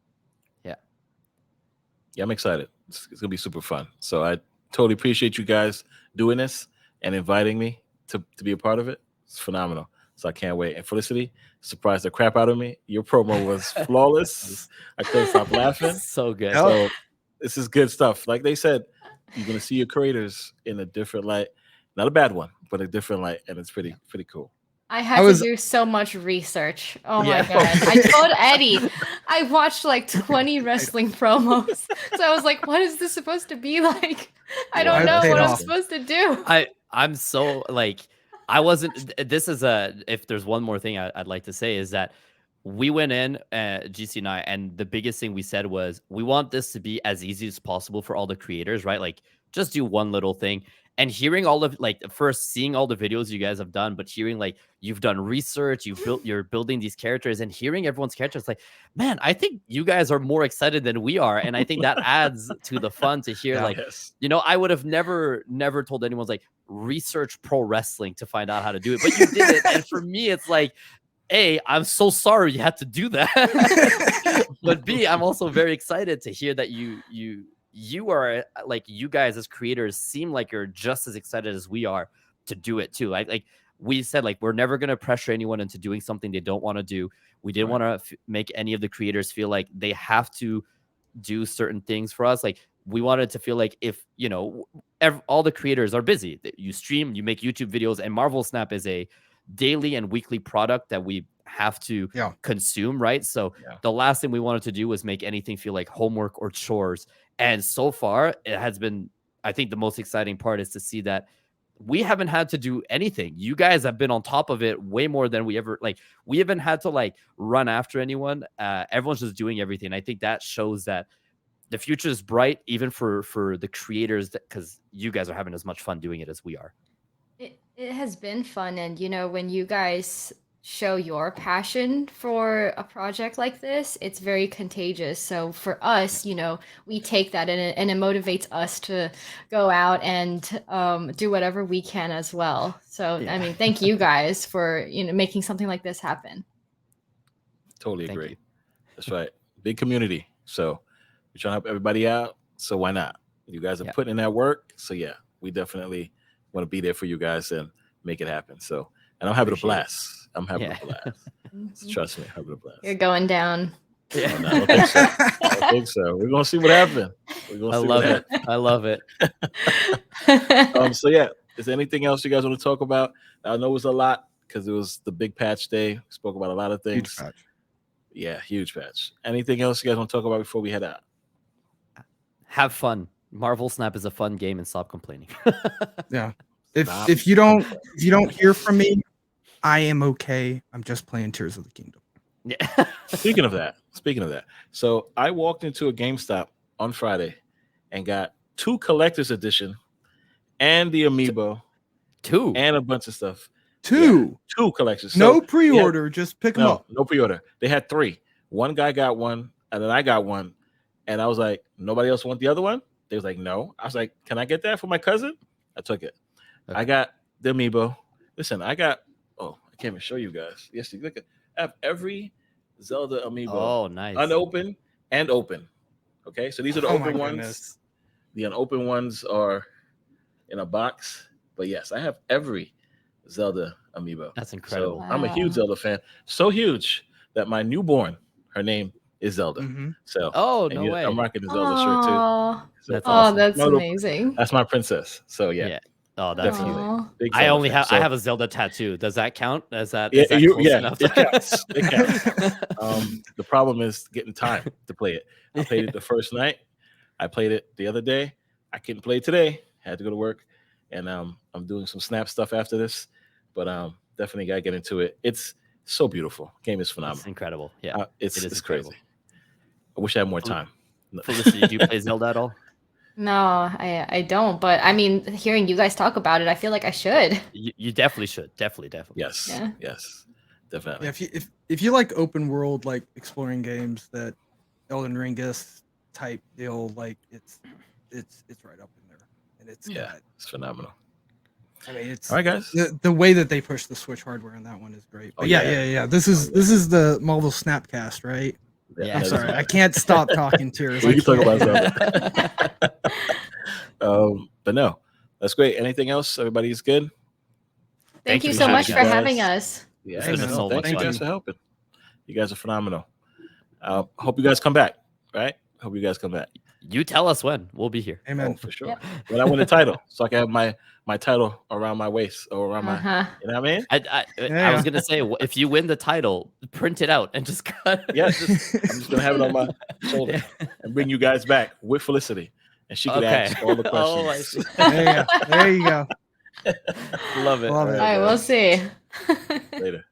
Yeah, I'm excited. It's gonna be super fun. So I totally appreciate you guys doing this and inviting me to be a part of it. It's phenomenal. So I can't wait. And Felicity surprised the crap out of me. Your promo was flawless. I couldn't stop laughing. So good. So this is good stuff. Like they said, you're gonna see your creators in a different light. Not a bad one, but a different light, and it's pretty cool. I had to do so much research. Oh my God. I told Eddie, I watched like 20 wrestling promos. So I was like, what is this supposed to be like? I don't know what I'm supposed to do. I'm so like, I wasn't, this is if there's one more thing I'd like to say is that we went in, GC and I, and the biggest thing we said was, we want this to be as easy as possible for all the creators, right? Like, just do one little thing. And hearing all of, like, first seeing all the videos you guys have done, but hearing like you've done research, you're building these characters, and hearing everyone's characters, like, man, I think you guys are more excited than we are, and I think that adds to the fun to hear. Like, I would have never told anyone's like research pro wrestling to find out how to do it, but you did it, and for me, it's like, A, I'm so sorry you had to do that, but B, I'm also very excited to hear that you are like, you guys as creators seem like you're just as excited as we are to do it too. Like we said, like, we're never going to pressure anyone into doing something they don't want to do. We didn't want to make any of the creators feel like they have to do certain things for us. Like, we wanted to feel like, if, all the creators are busy, you stream, you make YouTube videos, and Marvel Snap is a daily and weekly product that we have to consume, right? So the last thing we wanted to do was make anything feel like homework or chores. And so far, it has been, I think the most exciting part is to see that we haven't had to do anything. You guys have been on top of it way more than we ever, like, we haven't had to like run after anyone. Everyone's just doing everything. I think that shows that the future is bright, even for the creators, because you guys are having as much fun doing it as we are. It has been fun. And, when you guys show your passion for a project like this, it's very contagious. So for us, we take that and it motivates us to go out and do whatever we can as well. So I mean, thank you guys for making something like this happen. Totally Thank agree. you. That's right. Big community. So we're trying to help everybody out. So why not? You guys are putting in that work. So yeah, we definitely want to be there for you guys and make it happen. So, and I'm having a blast. I'm having a blast. So trust me, I'm having a blast. You're going down. Yeah. Oh, no, I don't think so. I don't think so. We're gonna see what happens. I love it. I love it. So yeah, is there anything else you guys want to talk about? I know it was a lot because it was the big patch day. We spoke about a lot of things. Huge patch. Yeah, huge patch. Anything else you guys want to talk about before we head out? Have fun. Marvel Snap is a fun game, and stop complaining. Yeah. If you don't hear from me, I am okay. I'm just playing Tears of the Kingdom. Yeah. Speaking of that, so I walked into a GameStop on Friday and got 2 collector's edition and the amiibo, 2 and a bunch of stuff. 2 2 collections. So, no pre-order, just pick them no, up. no pre-order. They had 3. One guy got one, and then I got one, and I was like, nobody else want the other one? They was like, no. I was like, can I get that for my cousin? I took it. Okay. I got the amiibo. Listen, I can't even show you guys. Yes, you look at. I have every Zelda amiibo. Oh, nice. Unopened and open. Okay, so these are the open ones. Goodness. The unopened ones are in a box. But yes, I have every Zelda amiibo. That's incredible. So I'm a huge Zelda fan. So huge that my newborn, her name is Zelda. Mm-hmm. So No way. I'm rocking the Zelda shirt too. So That's awesome. That's amazing. That's my princess. So yeah. Oh, that's Definitely. amazing. Big I Zelda only fan. have So- I have a Zelda tattoo. Does that count? Is that Yeah, close enough? it counts. It counts. The problem is getting time to play it. I played it the first night. I played it the other day. I couldn't play today. Had to go to work, and I'm doing some Snap stuff after this. But definitely gotta get into it. It's so beautiful. Game is phenomenal. It's incredible. Yeah, It's incredible. crazy. I wish I had more time. Felicity, do you play Zelda at all? No, I don't. But I mean, hearing you guys talk about it, I feel like I should. You definitely should. Definitely. Yes. Yeah. Yes. Definitely. Yeah, if you like open world, like exploring games, that Elden Ring is type deal, like it's right up in there, and it's It's phenomenal. I mean, it's All right, guys. the way that they push the Switch hardware in that one is great. But yeah. This is the Marvel Snapcast, right? Yeah, I'm that sorry, is- I can't stop talking Tears. We I can talk can't. about Zelda. But no, that's great. Anything else? Everybody's good? Thank you you so for much for having us. having us. Yeah. It's been no, so thank much you fun. guys for helping. You guys are phenomenal. Hope you guys come back. Right? Hope you guys come back. You tell us when. We'll be here. Amen. Oh, for sure. Yep. When I win the title, so I can have my title around my waist or around my. Uh-huh. You know what I mean? I was gonna say, if you win the title, print it out and just cut. Yeah. I'm just gonna have it on my shoulder and bring you guys back with Felicity, and she can ask all the questions. Oh, I see. There you go. Love it. Love it. All right, we'll see. Later.